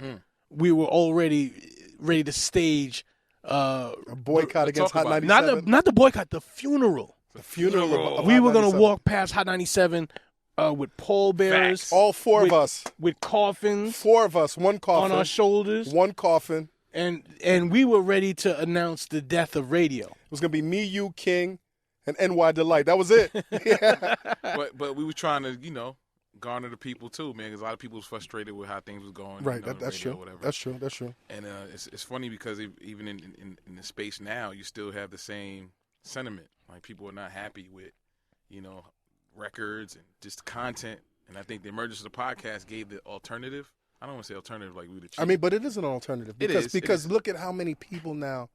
D: we were already ready to stage
A: a boycott against Hot 97.
D: Not the boycott, the funeral.
A: The funeral.
D: We were going to walk past Hot 97 with pallbearers.
A: Facts. All four of us.
D: With coffins.
A: 4 of us, one coffin.
D: On our shoulders.
A: One coffin.
D: And we were ready to announce the death of radio.
A: It was going to be me, you, King, and NY Delight. That was it. Yeah.
C: But we were trying to, garner the people too, man, because a lot of people was frustrated with how things was going.
A: Right, that's true. That's true.
C: And it's funny because even in the space now, you still have the same sentiment. Like, people are not happy with, records and just content. And I think the emergence of the podcast gave the alternative. I don't want to say alternative like we the cheap.
A: I mean, but it is an alternative. Because
C: it is.
A: Look at how many people now,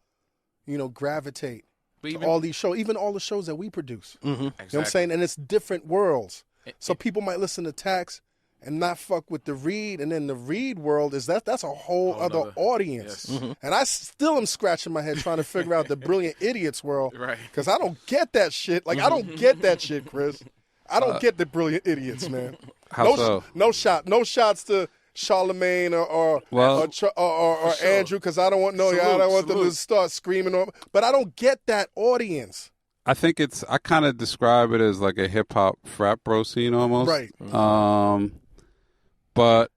A: gravitate to
C: even
A: all these shows, even all the shows that we produce.
D: Mm-hmm.
C: Exactly.
A: You know what I'm saying? And it's different worlds. So people might listen to Tax and not fuck with the Read, and then the Read world that's a whole other audience.
C: Yes.
D: Mm-hmm.
A: And I still am scratching my head trying to figure out the Brilliant Idiots world,
C: Right.
A: Because I don't get that shit. Like, I don't get that shit, Chris. I don't get the Brilliant Idiots, man.
F: How so?
A: No shots to Charlemagne or Andrew, because I don't want them to start screaming. But I don't get that audience.
F: I think I kind of describe it as like a hip hop frat bro scene almost.
A: Right.
F: But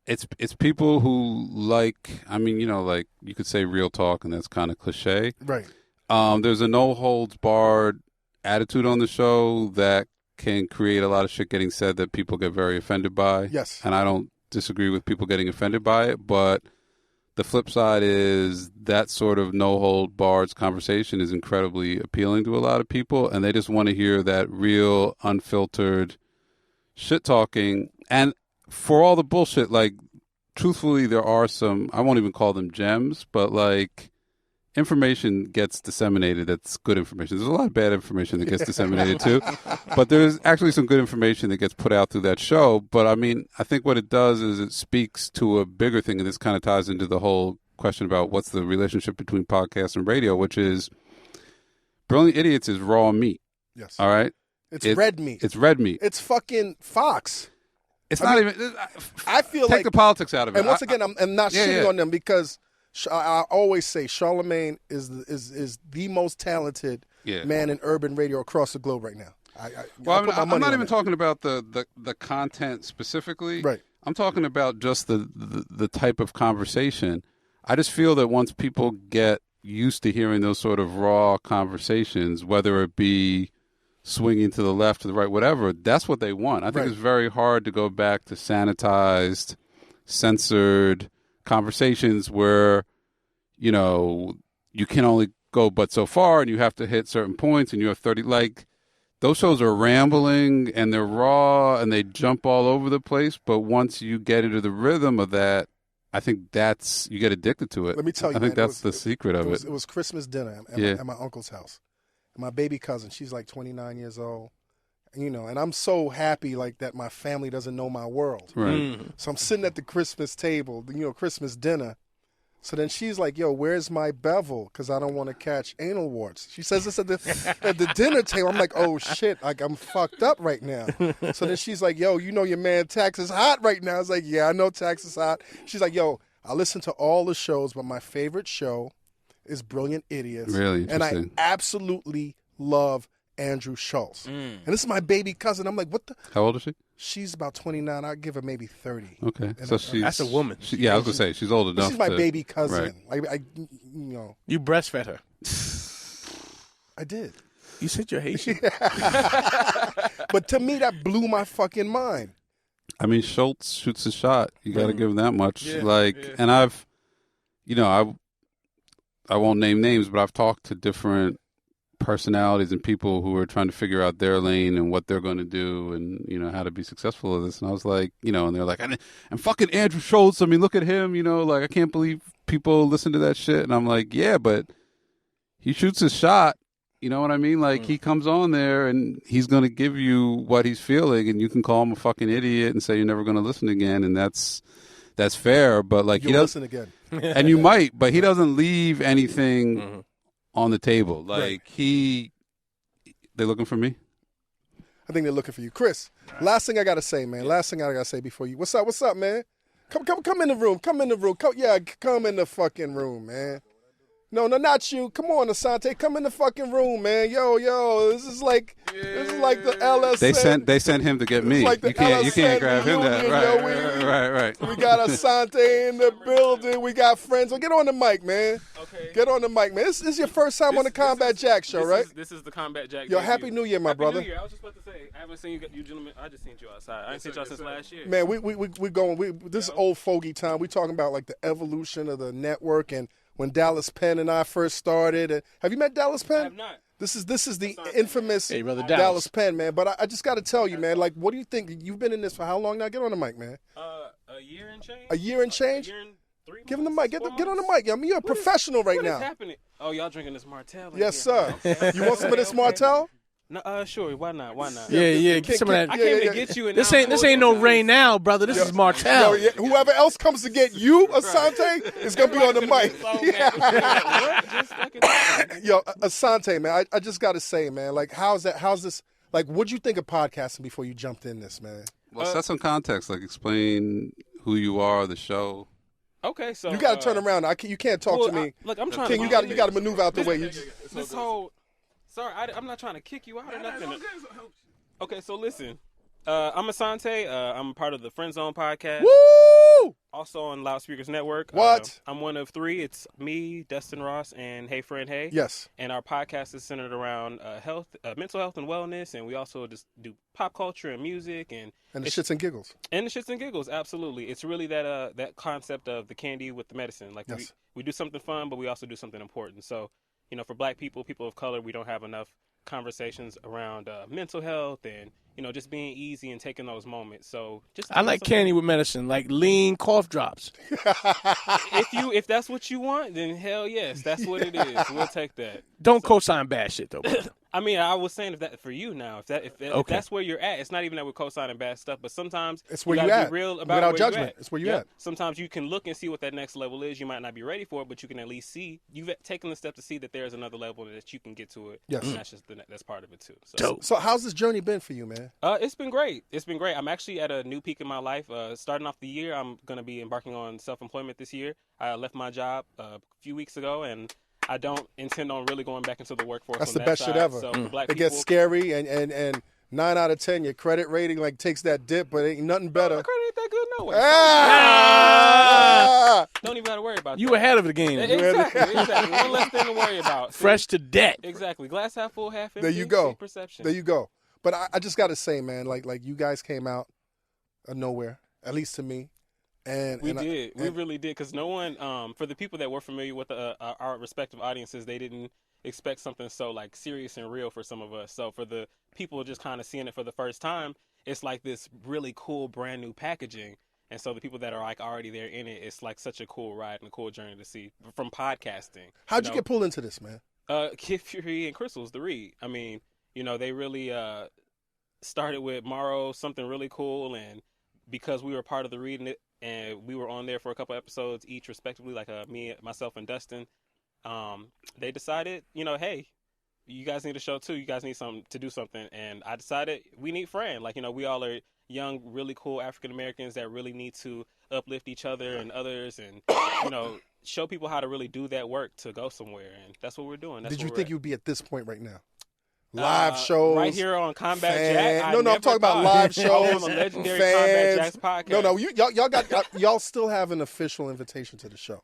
F: it's people who like, like you could say real talk, and that's kind of cliche.
A: Right.
F: There's a no holds barred attitude on the show that can create a lot of shit getting said that people get very offended by.
A: Yes.
F: And I don't disagree with people getting offended by it, but the flip side is that sort of no-hold-barred conversation is incredibly appealing to a lot of people, and they just want to hear that real, unfiltered shit-talking. And for all the bullshit, like, truthfully, there are some, I won't even call them gems, but, like, information gets disseminated that's good information. There's a lot of bad information that gets disseminated too, but there's actually some good information that gets put out through that show. But I mean, I think what it does is it speaks to a bigger thing, and this kind of ties into the whole question about what's the relationship between podcast and radio, which is Brilliant Idiots is raw meat.
A: Yes.
F: All right?
A: It's red meat.
F: It's red meat.
A: It's fucking Fox.
F: It's
A: I
F: not
A: mean,
F: even...
A: I feel
F: take
A: like...
F: the politics out of it.
A: And once again, I'm not shitting
F: yeah.
A: on them because I always say Charlemagne is the most talented man in urban radio across the globe right now.
F: I'm not even talking about the content specifically.
A: Right.
F: I'm talking about just the type of conversation. I just feel that once people get used to hearing those sort of raw conversations, whether it be swinging to the left, to the right, whatever, that's what they want. I think it's very hard to go back to sanitized, censored conversations where, you know, you can only go but so far and you have to hit certain points and you have 30, like, those shows are rambling and they're raw and they jump all over the place. But once you get into the rhythm of that, I think you get addicted to it.
A: Let me tell you,
F: I think that's the secret of it.
A: It was Christmas dinner at my uncle's house. And my baby cousin, she's like 29 years old. You know, and I'm so happy like that my family doesn't know my world.
F: Right.
A: So I'm sitting at the Christmas table, you know, Christmas dinner. So then she's like, yo, where's my bevel? Because I don't want to catch anal warts. She says this at the dinner table. I'm like, oh, shit, like I'm fucked up right now. So then she's like, yo, you know your man Tax is hot right now. I was like, yeah, I know Tax is hot. She's like, yo, I listen to all the shows, but my favorite show is Brilliant Idiots.
F: Really
A: And I
F: interesting.
A: absolutely love Andrew Schultz. And this is my baby cousin. I'm like, what the?
F: How old is she?
A: She's about 29. I'd give her maybe 30.
F: Okay.
A: And
F: So she's...
D: That's a woman.
F: I was going to say, she's old enough
A: She's my
F: to-
A: baby cousin.
F: Right.
A: Like, you know,
D: You breastfed her.
A: I did.
D: You said you're Haitian.
A: But to me, that blew my fucking mind.
F: I mean, Schultz shoots a shot. You got to give him that much.
D: Yeah,
F: And I've, you know, I won't name names, but I've talked to different personalities and people who are trying to figure out their lane and what they're going to do and, you know, how to be successful at this. And I was like, you know, and they're like, and fucking Andrew Schultz, I mean, look at him, you know, like, I can't believe people listen to that shit. And I'm like, yeah, but he shoots his shot. You know what I mean? Like, he comes on there and he's going to give you what he's feeling, and you can call him a fucking idiot and say you're never going to listen again, and that's fair. But like,
A: You'll listen again.
F: and you might, but he doesn't leave anything on the table. Like they're looking for me.
A: I think they're looking for you. Chris, last thing I got to say, man. Last thing I got to say before you. What's up, man? Come in the room. Come in the room. Come in the fucking room, man. No, not you. Come on, Asante. Come in the fucking room, man. Yo. This is like the LSN.
F: They sent him to get me.
A: like the
F: You can't
A: LSN
F: grab him that.
A: reunion,
F: Right.
A: We got Asante in the building. We got friends. Well, get on the mic, man.
G: Okay.
A: Get on the mic, man. This is your first time on the Combat Jack show, right?
G: This is the Combat Jack.
A: Yo,
G: debut.
A: Happy New Year, my
G: Happy
A: brother.
G: New Year. I was just about to say, I haven't seen you gentlemen. I just seen you outside. I ain't seen y'all since last year.
A: Man, we going. This is old fogey time. We talking about like the evolution of the network and when Dallas Penn and I first started. And have you met Dallas Penn?
G: I have not.
A: This is the infamous
D: Hey, brother
A: Dallas Penn, man. But I just got to tell you, man. Like, what do you think? You've been in this for how long now? Get on the mic, man.
G: A year and change.
A: A year and change.
G: A year and 3 months.
A: Give him the mic. Get
G: 4
A: on the
G: months?
A: mic. I mean, you're a professional right
G: What is
A: now.
G: happening? Oh, y'all drinking this Martell?
A: Yes,
G: here.
A: sir. You want some of this Martell?
G: No, sure. Why not?
D: Yeah. Get some of
G: I
D: that.
G: came to get you. And
D: This
G: now
D: ain't no rain now, brother. This is Martell.
A: Yo, whoever else comes to get you, Asante, is gonna be on the mic. Yo, Asante, man, I just gotta say, man, like, how's this? Like, what'd you think of podcasting before you jumped in this, man?
F: Well, set some context. Like, explain who you are, the show.
G: Okay, so
A: You gotta turn around. You can't talk to me.
G: Look, I'm trying
A: King,
G: to.
A: you gotta maneuver out the way. You just,
G: This whole. Sorry, I'm not trying to kick you out or nothing. Okay, so listen. I'm Asante. I'm a part of the Friend Zone podcast.
A: woo! Woo!
G: Also on Loudspeakers Network.
A: What?
G: I'm one of 3. It's me, Dustin Ross, and Hey Friend Hey.
A: Yes.
G: And our podcast is centered around mental health and wellness, and we also just do pop culture and music and
A: the shits and giggles.
G: And the shits and giggles, absolutely. It's really that concept of the candy with the medicine. Like
A: Yes.
G: we do something fun, but we also do something important. So, for Black people, people of color, we don't have enough conversations around mental health and just being easy and taking those moments. So
D: I like candy with medicine, like lean cough drops.
G: If that's what you want, then hell yes, that's what it is. We'll take that.
D: Don't co-sign bad shit though.
G: I mean, I was saying if that for you now, if that's where you're at, it's not even that we're co-signing bad stuff, but sometimes
A: it's where
G: you
A: you
G: gotta
A: at.
G: Be real about
A: without
G: where
A: judgment.
G: You're at.
A: It's where you at.
G: Sometimes you can look and see what that next level is. You might not be ready for it, but you can at least see you've taken the step to see that there's another level that you can get to it.
A: Yes,
G: and that's part of it too.
A: So how's this journey been for you, man?
G: It's been great. It's been great. I'm actually at a new peak in my life. Starting off the year, I'm going to be embarking on self-employment this year. I left my job a few weeks ago, and I don't intend on really going back into the workforce.
A: That's
G: on
A: the
G: that
A: best
G: side.
A: shit ever.
G: So for Black
A: It
G: people,
A: gets scary, and 9 out of 10, your credit rating takes that dip, but ain't nothing better.
G: my credit ain't that good no way.
A: Ah!
G: Don't even got to worry about that.
D: You ahead of the game.
G: Exactly. One less thing to worry about. See?
D: Fresh to death.
G: Exactly. Glass half full, half empty.
A: There you go.
G: Perception.
A: There you go. But I just got to say, man, like you guys came out of nowhere, at least to me. And
G: we really did, because no one, for the people that were familiar with our respective audiences, they didn't expect something so like serious and real for some of us. So for the people just kind of seeing it for the first time, it's like this really cool brand new packaging. And so the people that are like already there in it, it's like such a cool ride and a cool journey to see from podcasting.
A: How'd you get pulled into this, man?
G: Kid Fury and Crystal's the read. I mean, they really started with Morrow, something really cool, and because we were part of the reading it, and we were on there for a couple episodes each respectively, like me, myself, and Dustin. They decided, hey, you guys need a show too. You guys need to do something. And I decided we need Fran. Like, we all are young, really cool African Americans that really need to uplift each other and others, and show people how to really do that work to go somewhere. And that's what we're doing. Did
A: you think you'd be at this point right now?
G: Live
A: shows,
G: right here on Combat Jack.
A: No, I'm talking about live shows.
G: On the legendary
A: fans.
G: Combat Jack's podcast.
A: No, y'all still have an official invitation to the show.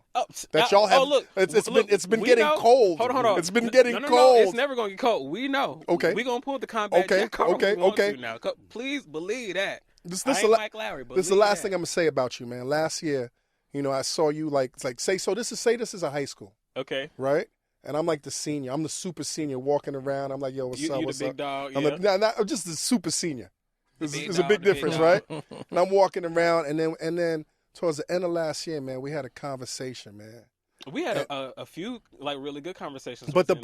G: That
A: y'all have.
G: Look,
A: it's been getting cold.
G: Hold on.
A: It's been getting cold.
G: No, it's never gonna get cold. We know.
A: Okay.
G: We gonna pull the Combat Jack card.
A: Okay.
G: Now, please believe that.
A: This
G: I ain't Mike Lowry.
A: This is the last thing I'm gonna say about you, man. Last year, I saw you say this is a high school.
G: Okay.
A: Right. And I'm like the senior. I'm the super senior walking around. I'm like, yo, what's up?
G: You
A: What's
G: the big
A: up?
G: dog. Yeah.
A: I'm just the super senior. There's a
G: dog,
A: big
G: the big
A: difference,
G: dog.
A: right? And I'm walking around, and then towards the end of last year, man, we had a conversation, man.
G: We had a few like really good conversations.
A: But that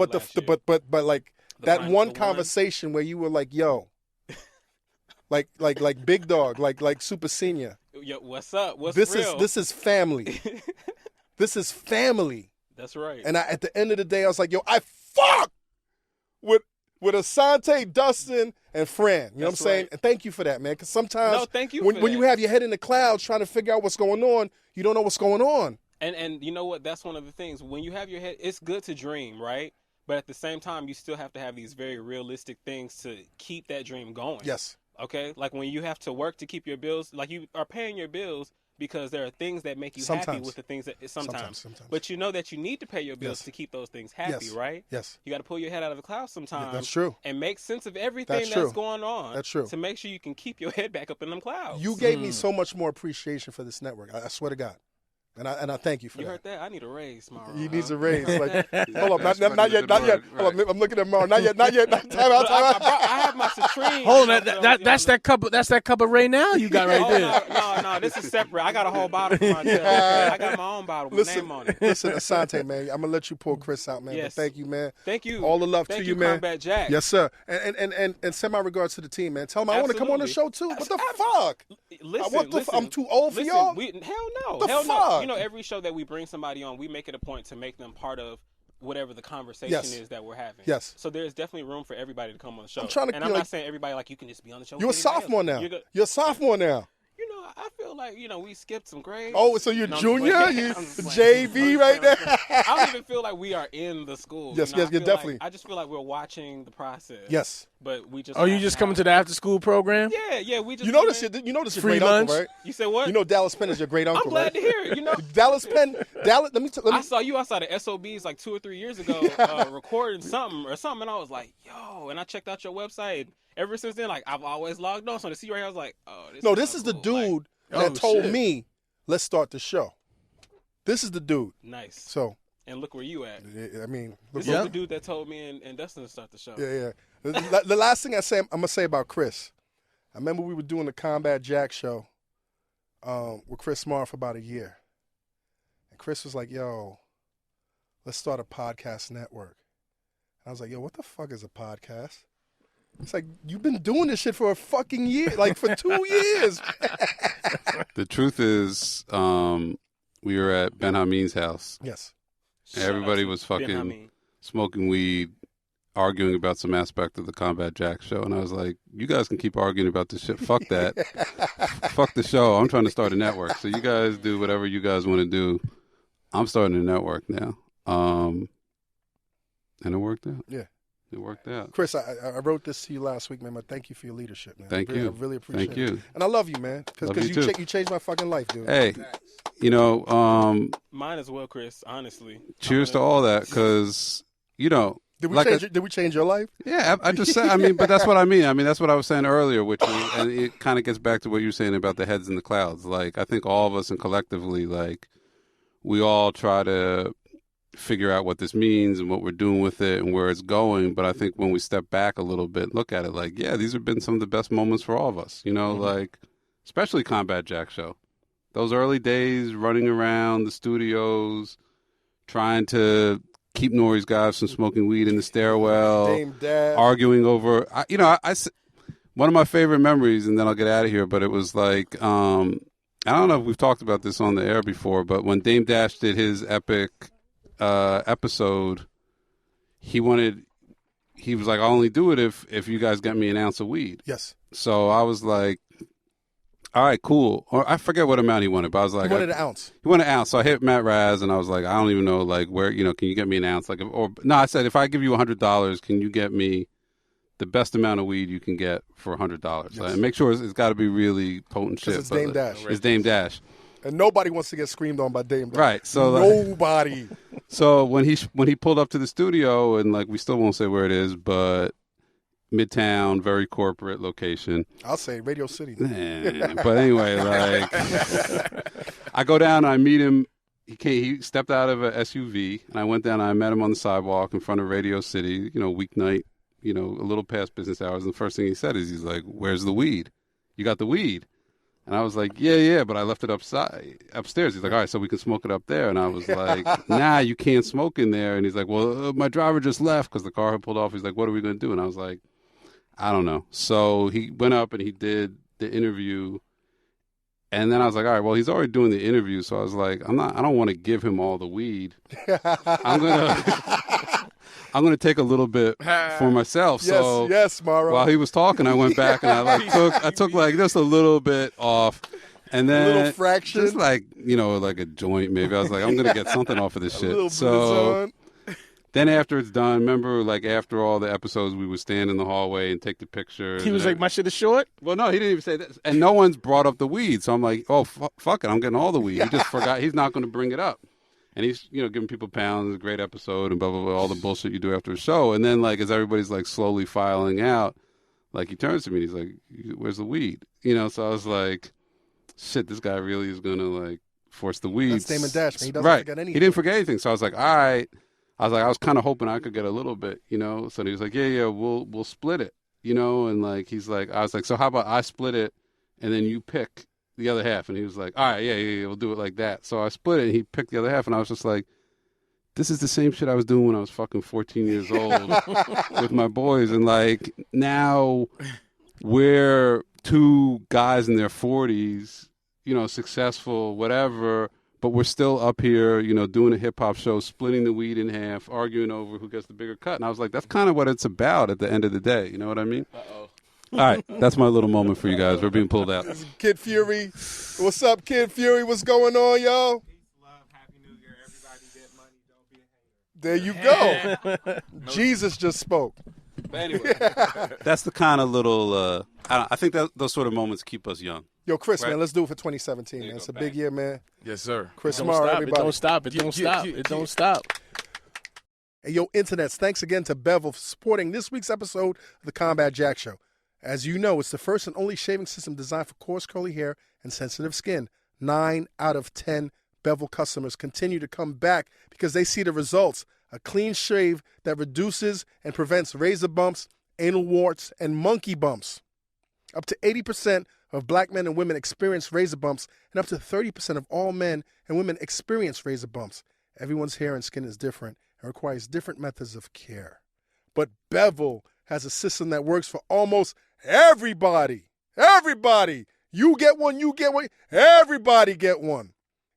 A: one conversation where you were like, yo, like big dog, like super senior.
G: Yo, what's up? What's
A: this
G: real?
A: This is family. This is family.
G: That's right.
A: And at the end of the day, I was like, yo, I fuck with Asante, Dustin, and Fran. You know what I'm saying?
G: Right.
A: And thank you for that, man. Because sometimes
G: thank you
A: when you have your head in the clouds trying to figure out what's going on, you don't know what's going on.
G: And you know what? That's one of the things. When you have your head, it's good to dream, right? But at the same time, you still have to have these very realistic things to keep that dream going.
A: Yes.
G: Okay? Like when you have to work to keep your bills, like you are paying your bills because there are things that make you happy with the things that sometimes. But you know that you need to pay your bills to keep those things happy, right?
A: Yes.
G: You got to pull your head out of the clouds sometimes.
A: Yeah, that's true.
G: And make sense of everything that's going on.
A: That's true.
G: To make sure you can keep your head back up in them clouds.
A: You gave me so much more appreciation for this network. I swear to God. And I thank you for that.
G: You heard that? I need a raise, Mauro.
A: He needs a raise. Like, hold up, not yet. Hold up, I'm looking at Mauro. Not yet. Time out.
G: I have my citrine.
D: Hold on, that's that cup. That's that cup of Ray now you got right there.
G: No, this is separate. I got a whole bottle for myself. Okay? I got my own bottle with name on it.
A: Listen, Asante, man, I'm gonna let you pull Chris out, man.
G: Yes.
A: But thank you, man.
G: Thank you.
A: All the love to you, man.
G: Combat Jack.
A: Yes, sir. And send my regards to the team, man. Tell them I want to come on the show too. What the fuck?
G: Listen,
A: I'm too old for y'all.
G: Hell no.
A: The
G: Hell
A: fuck?
G: no. Every show that we bring somebody on, we make it a point to make them part of whatever the conversation is that we're having.
A: Yes.
G: So there's definitely room for everybody to come on the show.
A: I'm
G: not saying everybody like you can just be on the show.
A: You're a sophomore now. You're a sophomore now.
G: I feel like, we skipped some grades.
A: Oh, so you're junior? You JV right now?
G: I don't even feel like we are in the school.
A: Yes, you're definitely.
G: I just feel like we're watching the process.
A: Yes.
G: but we just.
D: Oh, you just coming to the after school program?
G: Yeah, we just.
A: You know
G: come
A: this.
G: in.
A: You know this your
D: Free
A: great uncle,
D: lunch?
A: right?
G: You said what?
A: You know Dallas Penn is your great uncle,
G: I'm glad
A: right?
G: to hear it. You know,
A: Dallas Penn. Let me.
G: I saw you outside of SOBs like 2 or 3 years ago recording something, and I was like, yo, and I checked out your website. Ever since then, like I've always logged on. So to see right here, I was like, oh,
A: this is the
G: cool. Like,
A: dude
D: oh,
A: that told
D: shit.
A: me, let's start the show. This is the dude.
G: nice.
A: So,
G: And look where you at.
A: I mean,
G: This
A: look-
G: is the dude that told me and Dustin to start the show.
A: yeah. The last thing I'm gonna say about Chris. I remember we were doing the Combat Jack show with Chris Smart for about a year, and Chris was like, "Yo, let's start a podcast network." And I was like, "Yo, what the fuck is a podcast?" It's like, you've been doing this shit for a fucking year, like for 2 years.
F: The truth is, we were at Ben Hameen's house.
A: Yes.
G: Shout out
F: Everybody
G: to
F: was
G: Ben
F: fucking
G: Hameen.
F: smoking weed, arguing about some aspect of the Combat Jack show. And I was like, you guys can keep arguing about this shit. Fuck that. Fuck the show. I'm trying to start a network. So you guys do whatever you guys want to do. I'm starting a network now. And it worked out.
A: Yeah.
F: It worked out.
A: Chris, I wrote this to you last week, man. But thank you for your leadership, man.
F: Thank
A: I
F: you.
A: really appreciate
F: Thank
A: it.
F: you.
A: And I love you, man.
F: Love
A: Because
F: you too.
A: you changed my fucking life, dude.
F: Hey, you know,
G: Mine as well, Chris. Honestly.
F: cheers to all that because, you know,
A: Did we
F: like
A: change? Did we change your life?
F: yeah, I just said, I mean, but that's what I mean. I mean, that's what I was saying earlier, which is, and it kind of gets back to what you were saying about the heads in the clouds. Like, I think all of us and collectively, like, we all try to figure out what this means and what we're doing with it and where it's going. But I think when we step back a little bit, look at it like, yeah, these have been some of the best moments for all of us, you know, like, especially Combat Jack show. Those early days running around the studios, trying to keep Nori's guys from smoking weed in the stairwell,
A: Dame Dad.
F: arguing over, one of my favorite memories, and then I'll get out of here, but it was like, I don't know if we've talked about this on the air before, but when Dame Dash did his epic episode, he was like, I'll only do it if you guys get me an ounce of weed.
A: Yes.
F: So I was like, all right, cool. Or I forget what amount he wanted, but I was like,
A: He wanted an ounce.
F: he wanted an ounce. So I hit Matt Raz and I was like, I don't even know, like, where, you know, can you get me an ounce? Like, I said, if I give you $100, can you get me the best amount of weed you can get for $100?
A: Yes.
F: Like, and make sure it's got to be really potent shit.
A: It's
F: but,
A: Dame Dash.
F: It's Dame Dash.
A: And nobody wants to get screamed on by Dame Dash.
F: Right. So like,
A: Nobody.
F: so when he pulled up to the studio, and like, we still won't say where it is, but Midtown, very corporate location.
A: I'll say Radio City.
F: But anyway, like, I go down and I meet him. He stepped out of an SUV, and I went down and I met him on the sidewalk in front of Radio City, you know, weeknight, you know, a little past business hours. And the first thing he said is, he's like, where's the weed? You got the weed? And I was like, yeah, but I left it upstairs. He's like, all right, so we can smoke it up there. And I was like, nah, you can't smoke in there. And he's like, well, my driver just left because the car had pulled off. He's like, what are we going to do? And I was like, I don't know. So he went up and he did the interview. And then I was like, all right, well, he's already doing the interview. So I was like, I don't want to give him all the weed. I'm gonna take a little bit for myself. So
A: yes, Mara.
F: while he was talking, I went back and I took like just a little bit off. And then
A: a little fraction.
F: just like, you know, like a joint maybe. I was like, I'm gonna get something off of this
A: A little
F: shit. So
A: bit
F: then after it's done, remember, like after all the episodes, we would stand in the hallway and take the picture.
D: He was like, my shit is short?
F: well, no, he didn't even say that. And no one's brought up the weed. So I'm like, oh, fuck it. I'm getting all the weed. He just forgot. He's not going to bring it up. And he's, you know, giving people pounds, a great episode, and blah, blah, blah, all the bullshit you do after a show. And then, like, as everybody's, like, slowly filing out, like, he turns to me and he's like, where's the weed? You know, so I was like, shit, this guy really is going to, like, force the weed.
A: That's Damon Dash, man. He doesn't
F: right.
A: forget anything.
F: He didn't forget anything. So I was like, all right. I was kind of hoping I could get a little bit, you know? So he was like, yeah, we'll split it, you know? And, like, he's like, I was like, so how about I split it and then you pick the other half? And he was like, all right, yeah, we'll do it like that. So I split it and he picked the other half and I was just like, this is the same shit I was doing when I was fucking 14 years old with my boys. And, like, now we're two guys in their 40s, you know, successful, whatever, but we're still up here, you know, doing a hip-hop show, splitting the weed in half, arguing over who gets the bigger cut. And I was like, that's kind of what it's about at the end of the day. You know what I mean?
G: Uh-oh.
F: All right, that's my little moment for you guys. We're being pulled out.
A: Kid Fury. What's up, Kid Fury? What's going on, yo? There you go. Jesus just spoke.
F: But anyway, that's the kind of little. I think that those sort of moments keep us young.
A: Yo, Chris,
F: Right.
A: man, let's do it for 2017,
F: There you
A: man.
F: go.
A: It's a
F: Bang.
A: big year, man.
C: Yes, sir.
A: Chris
D: Don't
A: Morrow,
D: stop.
A: everybody.
D: It don't stop. It don't stop. It don't stop.
A: Hey, yo, internets, thanks again to Bevel for supporting this week's episode of the Combat Jack Show. As you know, it's the first and only shaving system designed for coarse, curly hair and sensitive skin. 9 out of 10 Bevel customers continue to come back because they see the results. A clean shave that reduces and prevents razor bumps, anal warts, and monkey bumps. Up to 80% of black men and women experience razor bumps, and up to 30% of all men and women experience razor bumps. Everyone's hair and skin is different and requires different methods of care. But Bevel has a system that works for almost everybody. Everybody. You get one, everybody get one.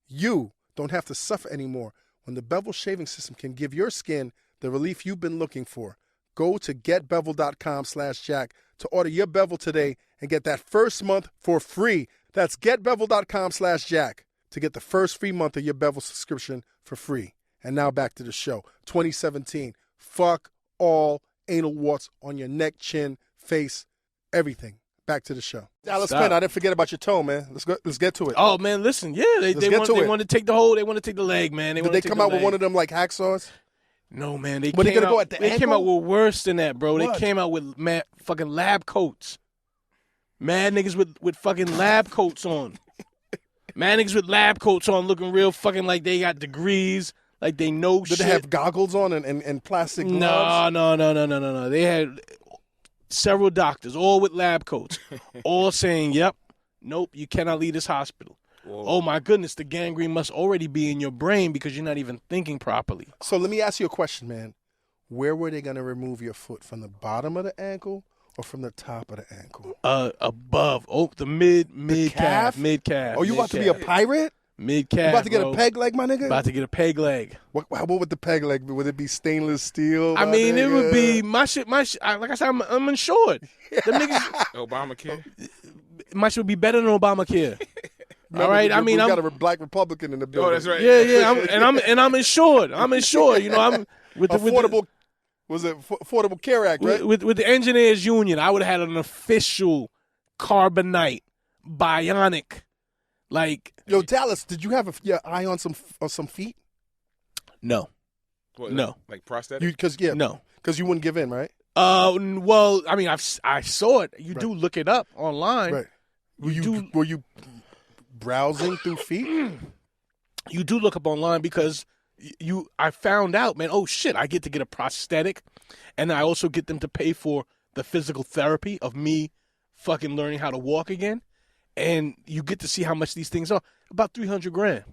A: You don't have to suffer anymore when the Bevel shaving system can give your skin the relief you've been looking for. Go to getbevel.com/Jack to order your Bevel today and get that first month for free. That's getbevel.com/Jack to get the first free month of your Bevel subscription for free. And now back to the show. 2017. Fuck all anal warts on your neck, chin, face, everything. Back to the show. Dallas
D: Stop.
A: Penn, I didn't forget about your toe, man. Let's get to it.
D: Oh man, listen, yeah, they
A: Let's get to it.
D: want to take the whole, they want to take the leg, man.
A: Did they come out with one of them like hacksaws?
D: No, man, they
A: Were they
D: came
A: gonna
D: out,
A: go at the
D: They came
A: ankle?
D: out with worse than that, bro.
A: What?
D: They came out with fucking lab coats. Mad niggas with fucking lab coats on. Mad niggas with lab coats on, looking real fucking like they got degrees, like they know
A: Did
D: shit.
A: they have goggles on and plastic gloves?
D: No. They had several doctors, all with lab coats, all saying, "Yep, nope, you cannot leave this hospital."
C: Whoa.
D: Oh my goodness, the gangrene must already be in your brain because you're not even thinking properly.
A: So let me ask you a question, man. Where were they going to remove your foot? From the bottom of the ankle or from the top of the ankle?
D: Above, the mid
A: calf?
D: calf, mid calf.
A: Oh, you about to be a pirate?
D: mid
A: You
D: calf?
A: about to get a peg leg, my nigga?
D: About to get a peg leg.
A: What would the peg leg be? Would it be stainless steel?
D: I
A: my
D: mean, it would
A: nigga?
D: be my shit. Like I said, I'm insured. Them niggas,
C: Obamacare.
D: my shit would be better than Obamacare.
A: Remember,
D: All right, I mean,
A: we
D: I'm
A: got a black Republican in the building.
C: Oh, that's right.
D: Yeah, I'm insured. I'm insured. You know, I'm with the
A: Affordable, Affordable Care Act, right?
D: with the engineers union. I would have had an official carbonite bionic, like
A: Yo, Dallas, did you have your eye on some feet?
D: no,
C: What,
D: No.
C: Like prosthetic?
A: Because
D: no.
A: you wouldn't give in, right?
D: Well, I mean, I saw it. You do look it up online.
A: Right. Were you browsing through feet?
D: You do look up online because I found out, man, oh shit, I get a prosthetic, and I also get them to pay for the physical therapy of me fucking learning how to walk again. And you get to see how much these things are. About $300,000.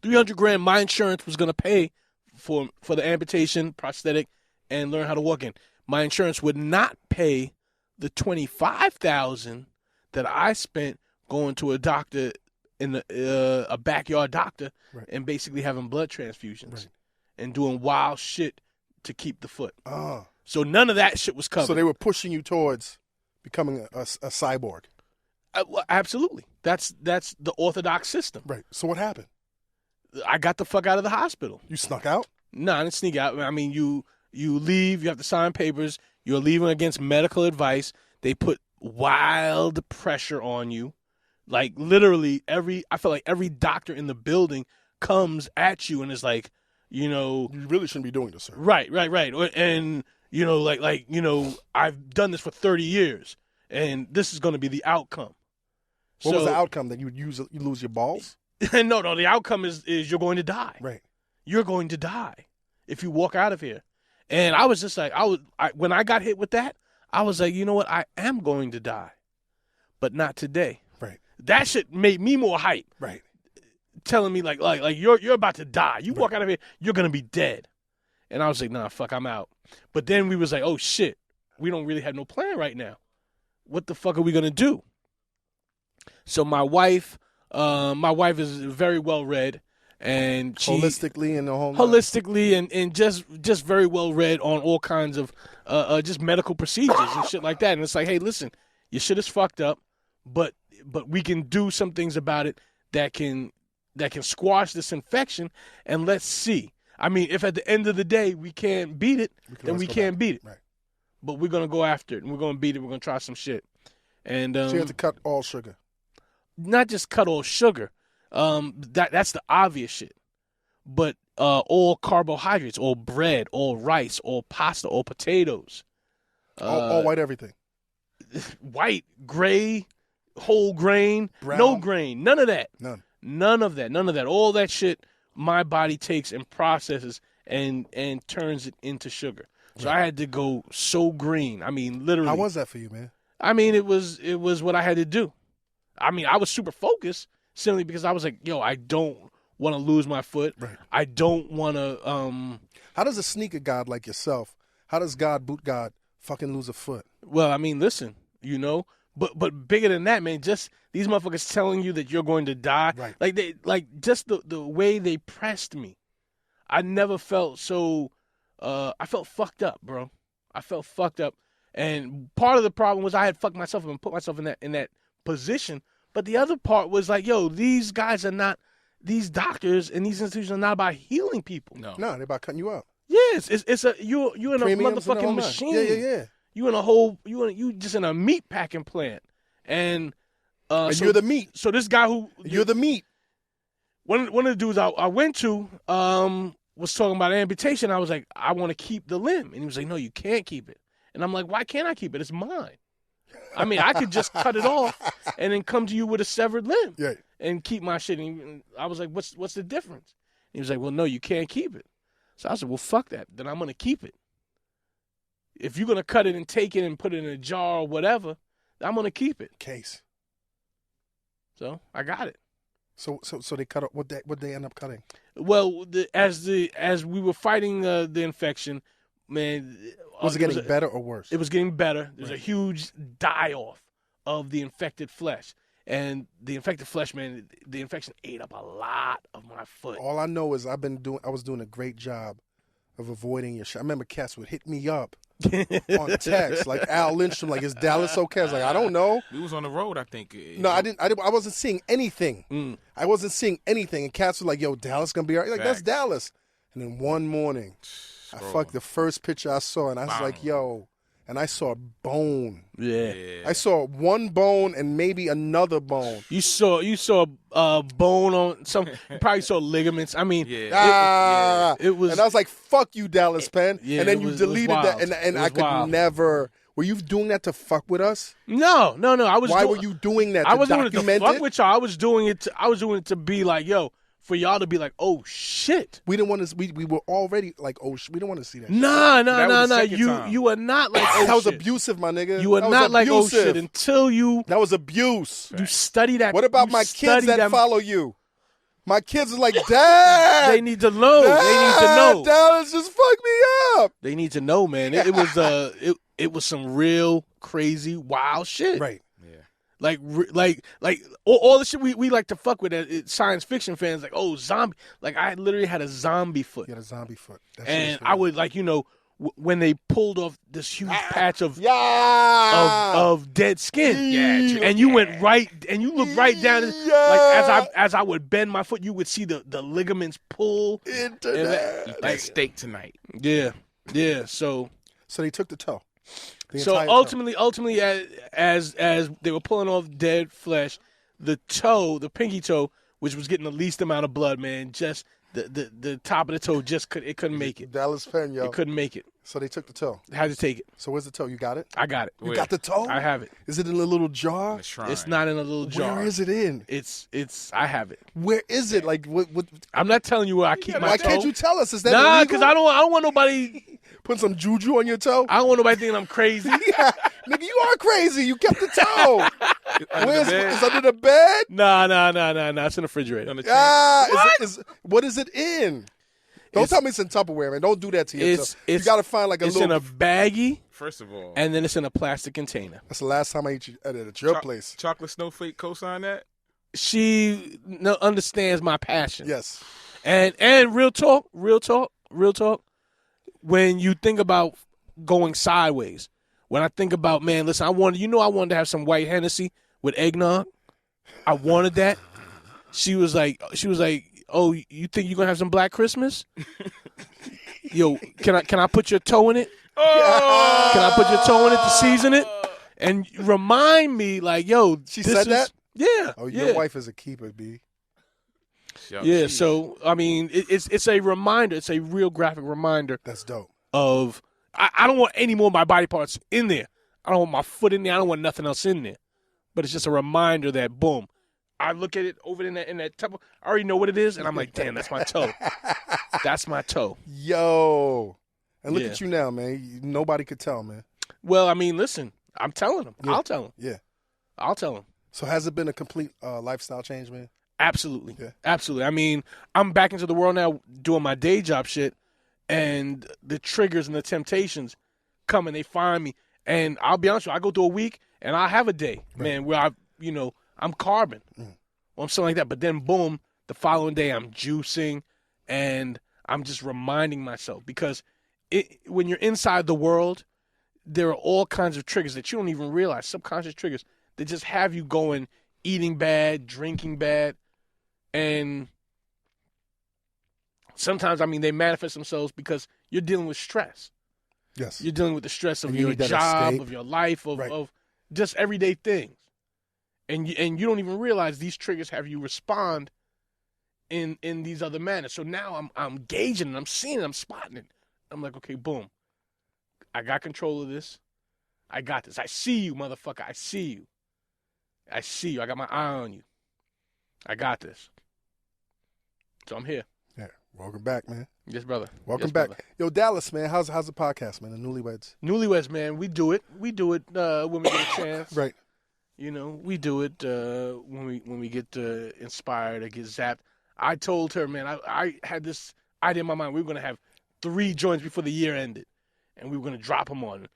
D: Damn. $300,000 my insurance was gonna pay for the amputation, prosthetic, and learn how to walk in. My insurance would not pay the $25,000 that I spent going to a doctor in a backyard doctor and basically having blood transfusions and doing wild shit to keep the foot.
A: Oh.
D: So none of that shit was covered.
A: So they were pushing you towards becoming a cyborg.
D: Well, absolutely. That's the orthodox system.
A: Right. So what happened?
D: I got the fuck out of the hospital.
A: You snuck out?
D: No, I didn't sneak out. I mean, you leave, you have to sign papers. You're leaving against medical advice. They put wild pressure on you. Like literally I feel like every doctor in the building comes at you and is like, you know,
A: You really shouldn't be doing this, sir.
D: right. And you know, like, you know, I've done this for 30 years and this is going to be the outcome.
A: What was the outcome? That you lose your balls?
D: No, the outcome is you're going to die.
A: Right.
D: You're going to die if you walk out of here. And I was just like, when I got hit with that, I was like, you know what? I am going to die, but not today.
A: Right.
D: That shit made me more hype.
A: Right.
D: Telling me like you're about to die. You walk out of here, you're gonna be dead. And I was like, nah, fuck, I'm out. But then we was like, oh shit, we don't really have no plan right now. What the fuck are we gonna do? So my wife is very well read, and she
A: Holistically and the whole
D: holistically and just very well read on all kinds of just medical procedures and shit like that. And it's like, hey, listen, your shit is fucked up, but we can do some things about it that can squash this infection, and let's see. I mean, if at the end of the day we can't beat it, then we can't beat it.
A: Right.
D: but we're gonna go after it and we're gonna beat it. We're gonna try some shit. And
A: So you have to cut all sugar.
D: not just cut all sugar. That's the obvious shit. But all carbohydrates, all bread, all rice, all pasta, all potatoes.
A: All white everything.
D: White, gray, whole grain,
A: Brown.
D: no grain, none of that.
A: None.
D: None of that. All that shit my body takes and processes and turns it into sugar. So I had to go so green. I mean, literally.
A: How was that for you, man?
D: I mean, it was what I had to do. I mean, I was super focused simply because I was like, yo, I don't want to lose my foot.
A: Right.
D: I don't want to.
A: How does a sneaker god like yourself, how does boot God, fucking lose a foot?
D: Well, I mean, listen, but bigger than that, man. Just these motherfuckers telling you that you're going to die.
A: Right.
D: Just the way they pressed me. I never felt so. I felt fucked up, bro. I felt fucked up, and part of the problem was I had fucked myself up and put myself in that position. But the other part was like, yo, these guys are not. These doctors and these institutions are not about healing people.
C: No.
A: No, they're about cutting you out.
D: Yes, it's a you in a
A: Premiums and the whole
D: motherfucking
A: nine.
D: machine.
A: Yeah.
D: You in a whole you just in a meat packing plant, and
A: And
D: so,
A: you're the meat.
D: So this guy who
A: You're the meat.
D: one of the dudes I went to was talking about amputation. I was like, I want to keep the limb, and he was like, no, you can't keep it. And I'm like, why can't I keep it? It's mine. I mean, I could just cut it off and then come to you with a severed limb
A: Yeah.
D: and keep my shit. And I was like, what's the difference? He was like, well, no, you can't keep it. So I said, well, fuck that. Then I'm gonna keep it. If you're gonna cut it and take it and put it in a jar or whatever, I'm gonna keep it.
A: Case.
D: So I got it.
A: So they cut up. What they end up cutting?
D: Well, as we were fighting the infection, man,
A: Was it getting better or worse?
D: It was getting better. There's
A: Right.
D: a huge die-off of the infected flesh. And the infected flesh, man, the infection ate up a lot of my foot.
A: All I know is I was doing a great job of avoiding your shit. I remember cats would hit me up on text, like Al Lindstrom, like, is Dallas okay? I was like, I don't know.
C: We was on the road, I think.
A: No, I didn't. I wasn't seeing anything. I wasn't seeing anything. And cats were like, yo, Dallas gonna be all right. Like, that's
C: Facts.
A: Dallas. And then one morning, I fucked the first picture I saw, and I was like, yo, and I saw a bone.
D: Yeah.
A: I saw one bone and maybe another bone.
D: You saw a bone on some. You probably saw ligaments. I mean,
C: Yeah.
D: it was.
A: And I was like, fuck you, Dallas Penn.
D: Yeah,
A: and then
D: it
A: you
D: was- it was
A: deleted that,
D: wild.
A: and
D: It
A: I
D: was
A: could
D: wild.
A: never. Were you doing that to fuck with us?
D: No. I was.
A: Why
D: doing-
A: were you doing that?
D: I
A: To
D: was doing it to
A: document
D: fuck
A: it?
D: with y'all. I was doing it to be like, yo, for y'all to be like, oh shit.
A: We didn't want to. We were already like, oh, we didn't want to see that.
D: Nah.
C: That was the second time.
D: You are not like oh
A: that was
D: shit.
A: abusive, my nigga.
D: You are
A: That was
D: not like oh
A: abusive.
D: shit until you
A: That was abuse.
D: study that.
A: What about
D: you
A: my kids
D: study
A: that follow you? My kids are like, Dad.
D: They need to know.
A: Dad,
D: They need to know.
A: Dallas just fucked me up.
D: They need to know, man. It was some real crazy wild shit.
A: Right.
D: Like all the shit we like to fuck with as science fiction fans. Like, oh, zombie. Like, I literally had a zombie foot.
A: You had a zombie foot. That shit
D: And
A: was
D: I
A: real.
D: would, like, when they pulled off this huge patch of dead skin.
C: Yeah,
D: And you went right, and you looked right down, and, like, as I would bend my foot, you would see the ligaments pull.
A: Internet.
C: Eat that steak tonight.
D: Yeah. So
A: So they took the toe. The
D: So
A: entire toe.
D: ultimately, as they were pulling off dead flesh, the pinky toe, which was getting the least amount of blood, man, just the top of the toe couldn't make it.
A: Dallas Penn, yo.
D: It couldn't make it.
A: So they took the toe.
D: Had to take it.
A: So where's the toe? You got it?
D: I got it.
A: You got the toe?
D: I have it.
A: Is it in a little jar?
C: The shrine.
D: It's not in a little jar.
A: Where is it in?
D: It's. I have it.
A: Where is it? Like what?
D: I'm not telling you where I keep my
A: Why
D: toe.
A: can't you tell us? Is that
D: Nah,
A: illegal?
D: because I don't want nobody.
A: Put some juju on your toe?
D: I don't want nobody thinking I'm crazy.
A: Yeah. Nigga, you are crazy. You kept the toe.
C: Under
A: Where's
C: the bed.
A: it's under the bed?
D: Nah. It's in the refrigerator.
C: On the chain.
A: What is it in? Don't tell me it's in Tupperware, man. Don't do that to yourself. You got to find like a
D: It's
A: little.
D: in a baggie,
C: First of all,
D: and then it's in a plastic container.
A: That's the last time I ate at your place.
C: Chocolate Snowflake co-sign that.
D: She understands my passion.
A: Yes.
D: And real talk. When you think about going sideways, when I think about, man, listen, I wanted to have some white Hennessy with eggnog. I wanted that. She was like, oh, you think you're gonna have some Black Christmas? Yo, can I put your toe in it?
C: Oh!
D: Can I put your toe in it to season it? And remind me, like, yo,
A: She
D: this
A: said
D: is,
A: that?
D: Yeah.
A: Oh,
D: yeah.
A: your wife is a keeper, B.
C: Yo,
D: Yeah,
C: geez.
D: so I mean, it's a reminder. It's a real graphic reminder
A: That's dope.
D: of I don't want any more of my body parts in there. I don't want my foot in there. I don't want nothing else in there. But it's just a reminder that boom, I look at it over in that temple. I already know what it is, and I'm like, damn, that's my toe. That's my toe.
A: Yo. And look
D: Yeah.
A: at you now, man. Nobody could tell, man.
D: Well, I mean, listen, I'm telling him.
A: Yeah.
D: I'll tell him.
A: Yeah.
D: I'll tell him.
A: So has it been a complete lifestyle change, man?
D: Absolutely.
A: Yeah.
D: Absolutely. I mean, I'm back into the world now doing my day job shit, and the triggers and the temptations come and they find me. And I'll be honest with you, I go through a week and I have a day, man, where I'm carbon or something like that. But then, boom, the following day I'm juicing and I'm just reminding myself because when you're inside the world, there are all kinds of triggers that you don't even realize, subconscious triggers that just have you going, eating bad, drinking bad. And sometimes, I mean, they manifest themselves because you're dealing with stress.
A: Yes.
D: You're dealing with the stress of
A: And you
D: your
A: need that
D: job,
A: escape.
D: of your life,
A: Right.
D: of just everyday things. And you don't even realize these triggers have you respond in these other manners. So now I'm gauging it, I'm seeing it, I'm spotting it. I'm like, okay, boom. I got control of this. I got this. I see you, motherfucker. I see you. I see you. I got my eye on you. I got this. So I'm here.
A: Yeah. Welcome back, man.
D: Yes, brother.
A: Welcome
D: Yes,
A: back.
D: brother.
A: Yo, Dallas, man. How's the podcast, man? The Newlyweds.
D: Newlyweds, man. We do it. We do it when we get a chance.
A: Right.
D: You know, we do it when we get inspired or get zapped. I told her, man, I had this idea in my mind. We were going to have 3 joints before the year ended. And we were going to drop them on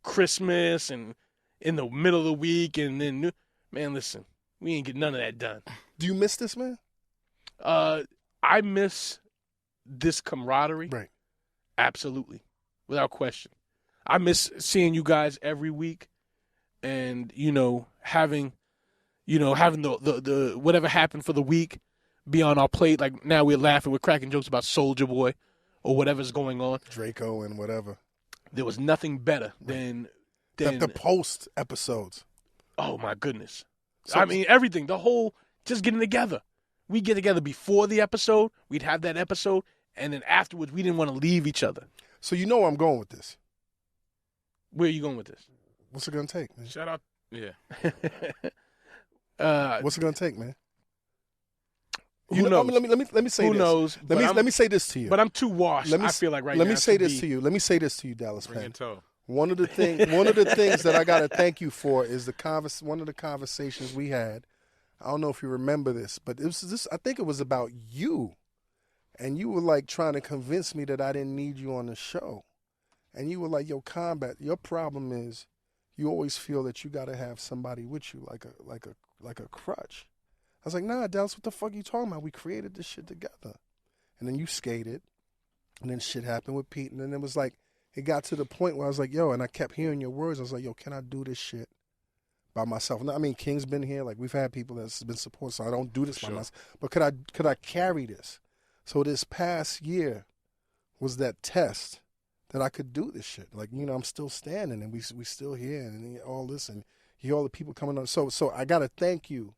D: Christmas and in the middle of the week. And then, man, listen, we ain't get none of that done.
A: Do you miss this, man?
D: I miss this camaraderie.
A: Right.
D: Absolutely. Without question. I miss seeing you guys every week and, having the whatever happened for the week be on our plate. Like now we're laughing, we're cracking jokes about Soulja Boy or whatever's going on.
A: Draco and whatever.
D: There was nothing better than
A: The post episodes.
D: oh my goodness.
A: So-
D: I mean everything, the whole just getting together. We get together before the episode, we'd have that episode, and then afterwards we didn't want to leave each other.
A: So you know where I'm going with this.
D: Where are you going with this?
A: What's it gonna take, man?
C: Shout out. Yeah.
A: What's it gonna take, man?
D: Who knows?
A: Let me say
D: Who
A: this.
D: knows?
A: Let me say this to you.
D: But I'm too washed.
A: Let me
D: I
A: s-
D: feel like right
A: Let
D: now.
A: me say
D: to
A: this
D: be-
A: to you. Let me say this to you, Dallas
C: Bring
A: Penn.
C: it toe.
A: One of the things that I gotta thank you for is one of the conversations we had. I don't know if you remember this, but it was this. I think it was about you, and you were like trying to convince me that I didn't need you on the show, and you were like, "Yo, Combat, your problem is you always feel that you gotta have somebody with you, like a crutch." I was like, "Nah, Dallas, what the fuck you talking about? We created this shit together," and then you skated, and then shit happened with Pete, and then it was like. It got to the point where I was like, yo, and I kept hearing your words. I was like, yo, can I do this shit by myself? I mean, King's been here. Like, we've had people that's been support, so I don't do this by
C: Sure.
A: myself. But could I carry this? So this past year was that test that I could do this shit. Like, I'm still standing, and we still here, and all this, and you hear all the people coming on. So I got to thank you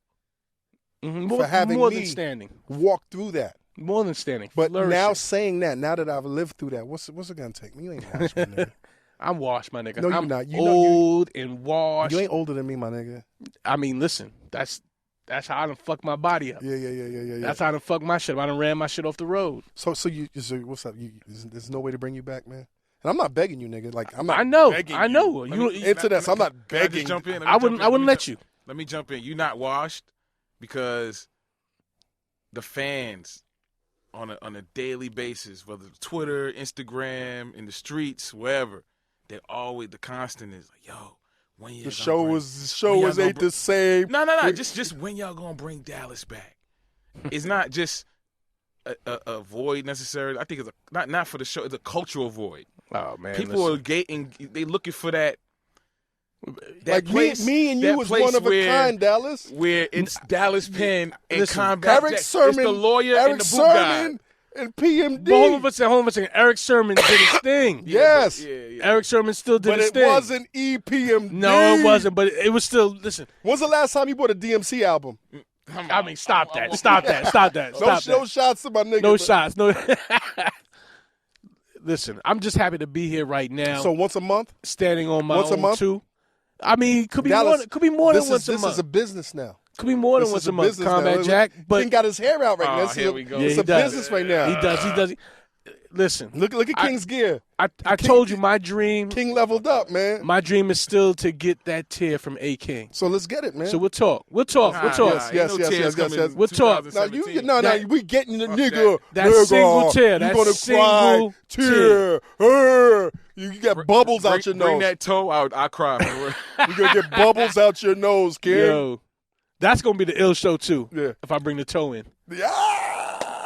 D: Mhm.
A: for having
D: more
A: me
D: than standing.
A: walk through that.
D: More than standing.
A: But now
D: Flourishing.
A: saying that, now that I've lived through that, what's it going to take me? You ain't washed, my nigga.
D: I'm washed, my nigga.
A: No, you're
D: I'm
A: not. You know you-
D: old and washed.
A: You ain't older than me, my nigga.
D: I mean, listen, that's how I done fucked my body up.
A: Yeah.
D: That's how I done fucked my shit up. I done ran my shit off the road.
A: So what's up? There's no way to bring you back, man. And I'm not begging you, nigga. Like I'm not.
D: I know.
A: begging
D: I know.
A: You.
D: You-
A: Into this, I'm not
C: Can I
A: begging.
C: just jump in? Let me
D: I
C: jump
D: wouldn't.
C: in.
D: I wouldn't
C: me
D: let
C: ju-
D: you.
C: Let me jump in. You not washed because the fans on a daily basis, whether it's Twitter, Instagram, in the streets, wherever, they always the constant is like, yo, when you
A: The show was ain't the same.
C: No. Just when y'all gonna bring Dallas back? It's not just a void necessarily. I think it's not for the show. It's a cultural void.
D: Oh man,
C: People
D: listen.
C: are gating. They looking for that.
A: Like
C: place,
A: me and you
C: that
A: was
C: place
A: one of a
C: where-
A: kind, Dallas.
C: Where it's Dallas Penn and
D: listen,
C: Combat
A: Eric
C: Jack.
A: Sermon,
C: It's the lawyer
A: Eric
C: and the boot guy.
A: Sermon and PMD.
D: But hold on for a second. Eric Sermon did his thing.
A: Yes.
D: Eric Sermon still did
A: But
D: his
A: it
D: thing.
A: wasn't EPMD.
D: No, it wasn't. But it was still. Listen.
A: When's the last time you bought a DMC album?
D: I mean, stop that. Stop that.
A: No shots to my nigga.
D: No
A: but-
D: shots. No. Listen, I'm just happy to be here right now.
A: So once a month?
D: Standing on my
A: Once a
D: own
A: month?
D: too. I mean, could be
A: Dallas,
D: more. Could be more than
A: This
D: once a
A: is
D: month.
A: a business now.
D: Could be more than
A: This
D: once
A: is
D: a month.
A: business
D: Combat
A: now.
D: Jack, but
A: King got his hair out right now.
C: here we go.
A: It's
D: Yeah,
A: a
D: he does.
A: business right now.
D: he does. Listen,
A: Look at King's gear.
D: I told you my dream.
A: King leveled up, man.
D: My dream is still to get that tier from A King.
A: So let's get it, man.
D: So we'll talk. We'll talk.
A: Yes.
D: We'll talk.
A: We getting the nigga.
D: that. That
A: nigga,
D: single tear.
A: You
D: That
A: gonna
D: single
A: cry? Tear. You got bubbles out your
C: Bring
A: nose.
C: that toe out. I cry.
A: You gonna get bubbles out your nose, kid.
D: Yo, that's gonna be the ill show too.
A: Yeah.
D: If I bring the toe in.
A: Yeah.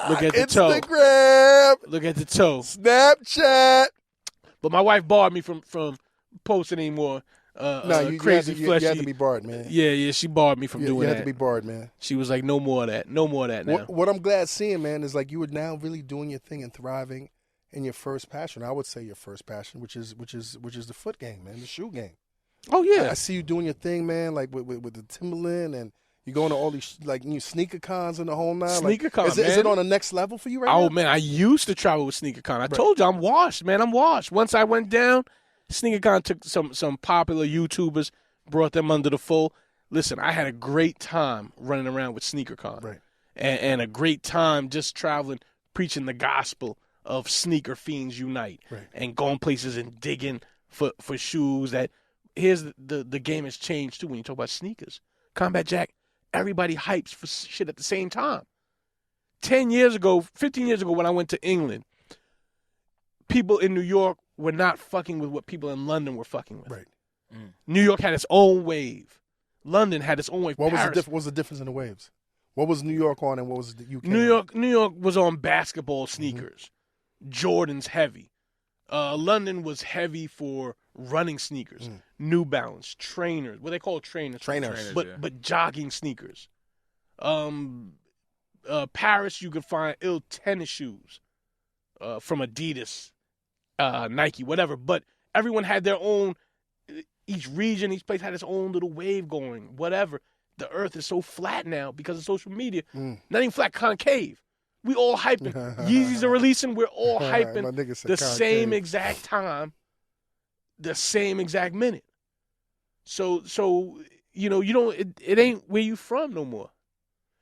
D: Look at the toe.
A: Instagram,
D: Look at the toe.
A: Snapchat.
D: But my wife barred me from posting anymore.
A: You
D: Crazy
A: you
D: fleshy.
A: had to be barred, man.
D: Yeah, she barred me from
A: You
D: doing
A: had
D: that.
A: to be barred, man.
D: She was like, no more of that. No more of that now.
A: What I'm glad seeing, man, is like you are now really doing your thing and thriving in your first passion. I would say your first passion, which is the foot game, man, the shoe game.
D: Oh, yeah.
A: I see you doing your thing, man, like with the Timberland, and you going to all these like new sneaker cons and the whole nine.
D: Sneaker con,
A: is it
D: man.
A: on the next level for you right now?
D: Oh, man, I used to travel with SneakerCon. I told you, I'm washed, man. I'm washed. Once I went down, SneakerCon took some popular YouTubers, brought them under the fold. Listen, I had a great time running around with SneakerCon.
A: Right.
D: And a great time just traveling, preaching the gospel of sneaker fiends unite.
A: Right.
D: And going places and digging for shoes that here's the game has changed too when you talk about sneakers. Combat Jack, everybody hypes for shit at the same time. 10 years ago, 15 years ago when I went to England, people in New York were not fucking with what people in London were fucking with.
A: Right.
D: New York had its own wave. London had its own wave.
A: What was
D: Paris,
A: what was the difference in the waves? What was New York on and what was the UK?
D: New
A: on?
D: York was on basketball sneakers. Jordan's heavy. London was heavy for running sneakers. New Balance, trainers. What they call trainers.
A: Trainers.
D: But jogging sneakers. Paris, you could find ill tennis shoes from Adidas, Nike, whatever. But everyone had their own. Each region, each place had its own little wave going. Whatever. The earth is so flat now because of social media. Not even flat, concave. We all hyping. Yeezys are releasing. We're all
A: My
D: hyping
A: nigga said
D: the
A: concave.
D: same exact time, the same exact minute. So you don't. It ain't where you from no more.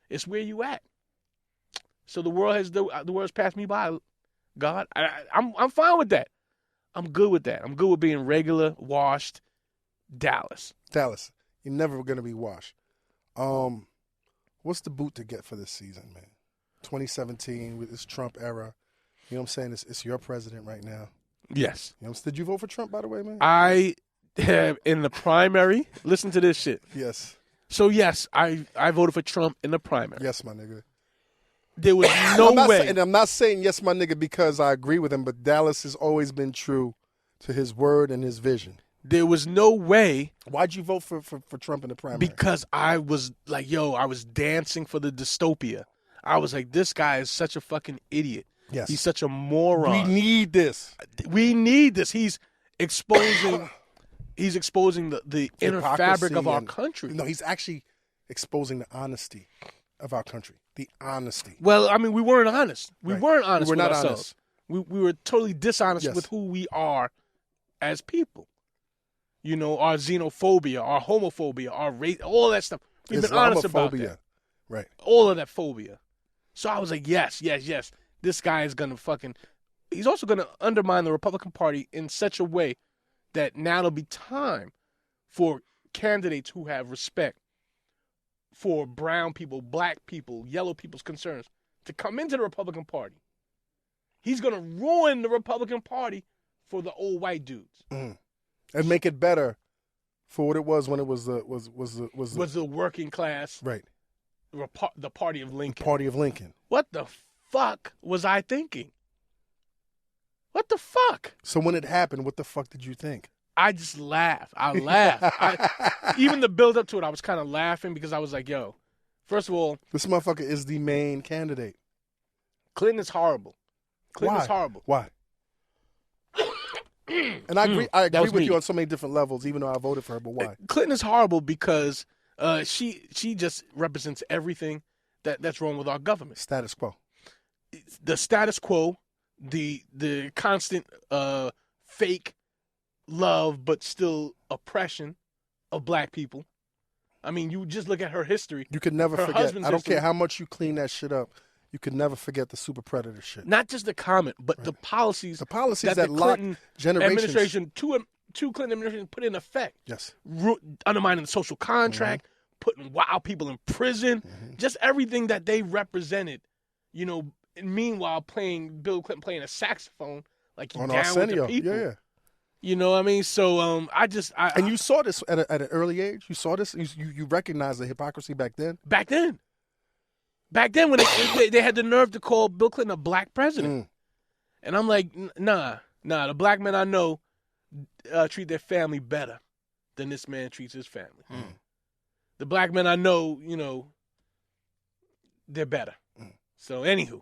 D: It's where you at. So the world's passed me by. God, I'm fine with that. I'm good with that. I'm good with being regular, washed. Dallas.
A: You're never gonna be washed. What's the boot to get for this season, man? 2017 with this Trump era. You know what I'm saying? It's your president right now.
D: Yes.
A: You know, did you vote for Trump, by the way, man?
D: I have in the primary. Listen to this shit.
A: Yes.
D: So yes, I voted for Trump in the primary.
A: Yes, my nigga.
D: There was no way.
A: And I'm not saying yes, my nigga, because I agree with him, but Dallas has always been true to his word and his vision.
D: There was no way.
A: Why'd you vote for Trump in the primary?
D: Because I was like, I was dancing for the dystopia. I was like, this guy is such a fucking idiot.
A: Yes.
D: He's such a moron.
A: We need this.
D: We need this. He's exposing the inner
A: Hypocrisy
D: fabric of our
A: and-
D: country.
A: No, he's actually exposing the honesty of our country. The honesty.
D: Well, I mean, we weren't honest. We
A: Right.
D: weren't honest
A: We were
D: with
A: not
D: ourselves. We were totally dishonest
A: Yes.
D: with who we are as people. You know, our xenophobia, our homophobia, our race, all that stuff. We've been honest about
A: Islamophobia.
D: that.
A: Right.
D: All of that phobia. So I was like, yes. This guy is going to he's also going to undermine the Republican Party in such a way that now it'll be time for candidates who have respect for brown people, black people, yellow people's concerns to come into the Republican Party. He's going to ruin the Republican Party for the old white dudes.
A: And make it better for what it was when it was the
D: Was the working class,
A: right.
D: the party of Lincoln.
A: Party of Lincoln.
D: What the fuck was I thinking? What the fuck?
A: So when it happened, what the fuck did you think?
D: I just laughed. I laughed. Even the build up to it, I was kind of laughing because I was like, first of all,
A: This motherfucker is the main candidate.
D: Clinton is horrible. Clinton's horrible.
A: Why? And I agree. I
D: That
A: agree
D: was
A: with
D: me.
A: you on so many different levels, even though I voted for her. But why?
D: Clinton is horrible because she just represents everything that's wrong with our government.
A: Status quo.
D: The status quo, the constant fake love but still oppression of black people. I mean, you just look at her history.
A: You could never
D: Her
A: forget.
D: husband's
A: I don't care
D: history-
A: how much you clean that shit up. You could never forget the super predator shit.
D: Not just the comment, but the policies.
A: The policies
D: that
A: that
D: the
A: lock
D: Clinton
A: generations.
D: administration, two Clinton administrations put in effect.
A: Yes.
D: Undermining the social contract, putting wild people in prison, just everything that they represented. You know, meanwhile Bill Clinton playing a saxophone like he
A: On
D: down with the
A: Arsenio.
D: people.
A: Yeah.
D: You know what I mean? So
A: And you saw this at an early age. You saw this. You recognized the hypocrisy back then.
D: back then when they had the nerve to call Bill Clinton a black president, and I'm like, nah, the black men I know treat their family better than this man treats his family. The black men I know, you know, they're better. So anywho,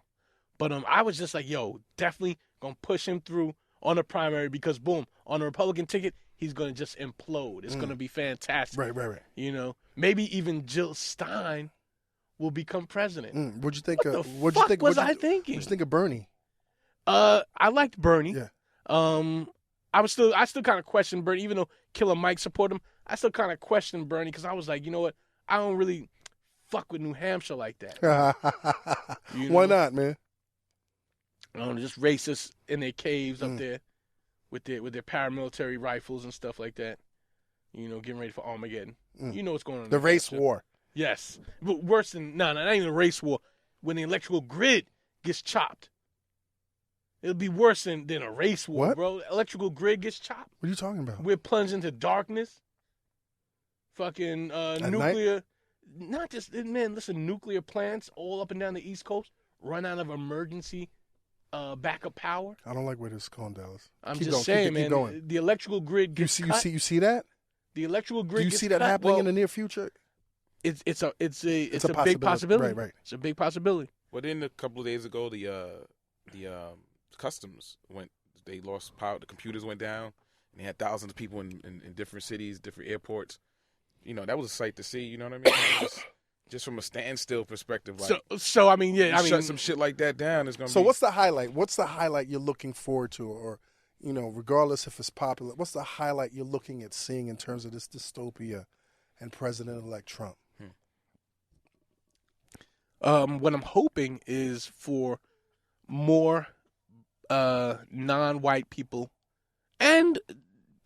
D: but I was just like, yo, definitely gonna push him through on the primary because boom, on the Republican ticket, he's gonna just implode. It's gonna be fantastic.
A: Right.
D: You know, maybe even Jill Stein will become president.
A: What'd you think?
D: What the
A: What'd
D: fuck
A: you think?
D: was
A: What'd
D: I
A: you
D: thinking?
A: think of Bernie?
D: I liked Bernie.
A: Yeah.
D: I still kind of questioned Bernie, even though Killer Mike supported him. I still kind of questioned Bernie because I was like, you know what? I don't really fuck with New Hampshire like that. You
A: Why
D: know?
A: not, man?
D: I don't know, just racists in their caves up there with their paramilitary rifles and stuff like that. You know, getting ready for Armageddon. You know what's going on. in
A: The
D: New
A: race
D: Hampshire.
A: war.
D: Yes. But worse than, not even a race war. When the electrical grid gets chopped. It'll be worse than a race war,
A: What?
D: bro. Electrical grid gets chopped.
A: What are you talking about?
D: We're plunged into darkness. Fucking nuclear. Not just, man, listen, nuclear plants all up and down the East Coast run out of emergency backup power.
A: I don't like where this is going, Dallas.
D: I'm
A: Keep
D: just
A: going,
D: saying,
A: keep
D: man,
A: going.
D: the electrical grid
A: You
D: gets cut.
A: see that?
D: The electrical
A: Do
D: grid
A: you
D: gets
A: see that
D: cut.
A: happening
D: Well,
A: in the near future?
D: it's a big
A: possibility.
D: possibility.
A: Right.
D: It's a big possibility.
C: Well, then a couple of days ago, the customs went. They lost power. The computers went down, and they had thousands of people in different cities, different airports. You know, that was a sight to see. You know what I mean? just from a standstill perspective. Like,
D: So I mean, yeah,
C: shut some shit like that down. It's gonna.
A: So
C: be,
A: what's the highlight? What's the highlight you're looking forward to, or you know, regardless if it's popular, what's the highlight you're looking at seeing in terms of this dystopia and President-elect Trump?
D: What I'm hoping is for more non-white people, and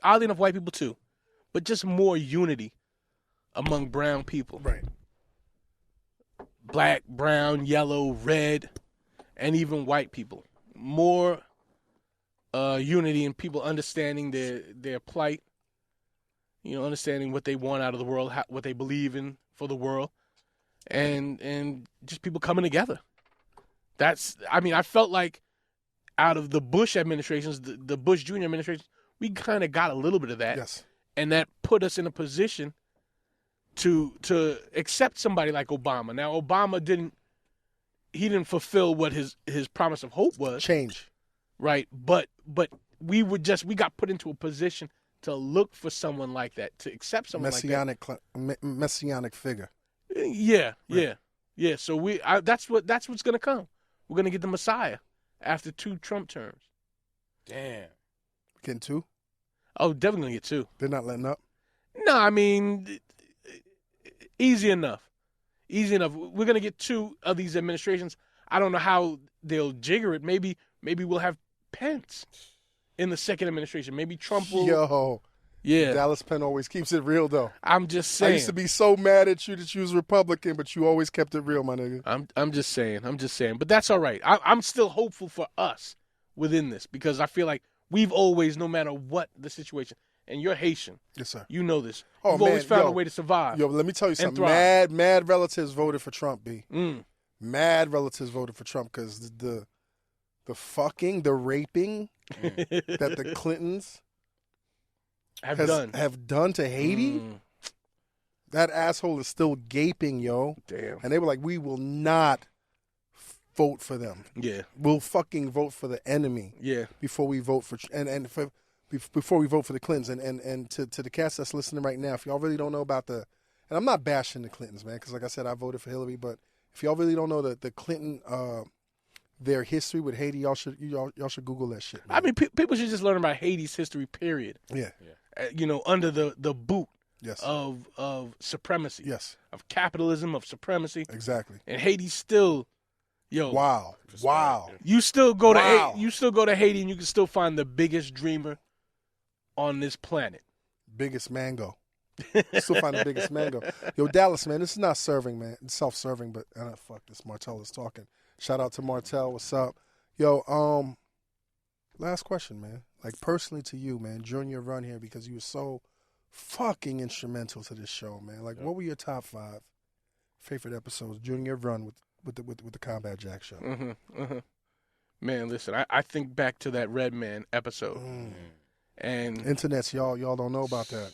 D: oddly enough, white people too, but just more unity among brown people.
A: Right.
D: Black, brown, yellow, red, and even white people. More unity and people understanding their plight. You know, understanding what they want out of the world, what they believe in for the world, and just people coming together. I felt like out of the Bush administrations, the Bush Jr. administration, we kind of got a little bit of that.
A: Yes.
D: And that put us in a position to accept somebody like Obama. Now, Obama didn't fulfill what his promise of hope was,
A: Change.
D: right? But we got put into a position to look for someone like that, to accept someone like that.
A: Messianic figure.
D: Yeah. So that's what's gonna come. We're gonna get the Messiah after 2 Trump terms.
C: damn.
A: Getting two?
D: Oh, definitely gonna get 2.
A: They're not letting up.
D: No, I mean, easy enough. We're gonna get 2 of these administrations. I don't know how they'll jigger it. Maybe we'll have Pence in the second administration. Maybe Trump will.
A: Yo.
D: Yeah.
A: Dallas Penn always keeps it real, though.
D: I'm just
A: I
D: saying.
A: used to be so mad at you that you was Republican, but you always kept it real, my nigga.
D: I'm just saying. But that's all right. I'm still hopeful for us within this because I feel like we've always, no matter what the situation, and you're Haitian.
A: Yes, sir.
D: You know this.
A: Oh,
D: You've always
A: man,
D: found
A: yo.
D: a way to survive.
A: Yo, let me tell you something.
D: thrive.
A: Mad relatives voted for Trump, B.
D: Mm.
A: Mad relatives voted for Trump because the fucking, the raping that the Clintons
D: Have done.
A: to Haiti,
D: Mm.
A: that asshole is still gaping, yo.
D: Damn.
A: And they were like, we will not vote for them.
D: Yeah.
A: We'll fucking vote for the enemy
D: Yeah.
A: before we vote for before we vote for the Clintons. And to the cast that's listening right now, if y'all really don't know about and I'm not bashing the Clintons, man, because like I said, I voted for Hillary. But if y'all really don't know the Clinton their history with Haiti, y'all should Google that shit, man.
D: I mean, people should just learn about Haiti's history. Period.
A: Yeah.
D: Under the boot
A: Yes.
D: of supremacy.
A: Yes.
D: Of capitalism, of supremacy.
A: Exactly.
D: And Haiti's still,
A: Wow.
D: You still go
A: Wow.
D: to Haiti and you can still find the biggest dreamer on this planet.
A: Biggest mango. Still find the biggest mango. Yo, Dallas, man, this is not serving, man. It's self-serving, but fuck this. Martell is talking. Shout out to Martell. What's up? Yo, last question, man. Like, personally to you, man, during your run here, because you were so fucking instrumental to this show, man. Like, what were your top 5 favorite episodes during your run with the Combat Jack show?
D: Man, listen, I think back to that Red Man episode. And
A: Internets, y'all don't know about that.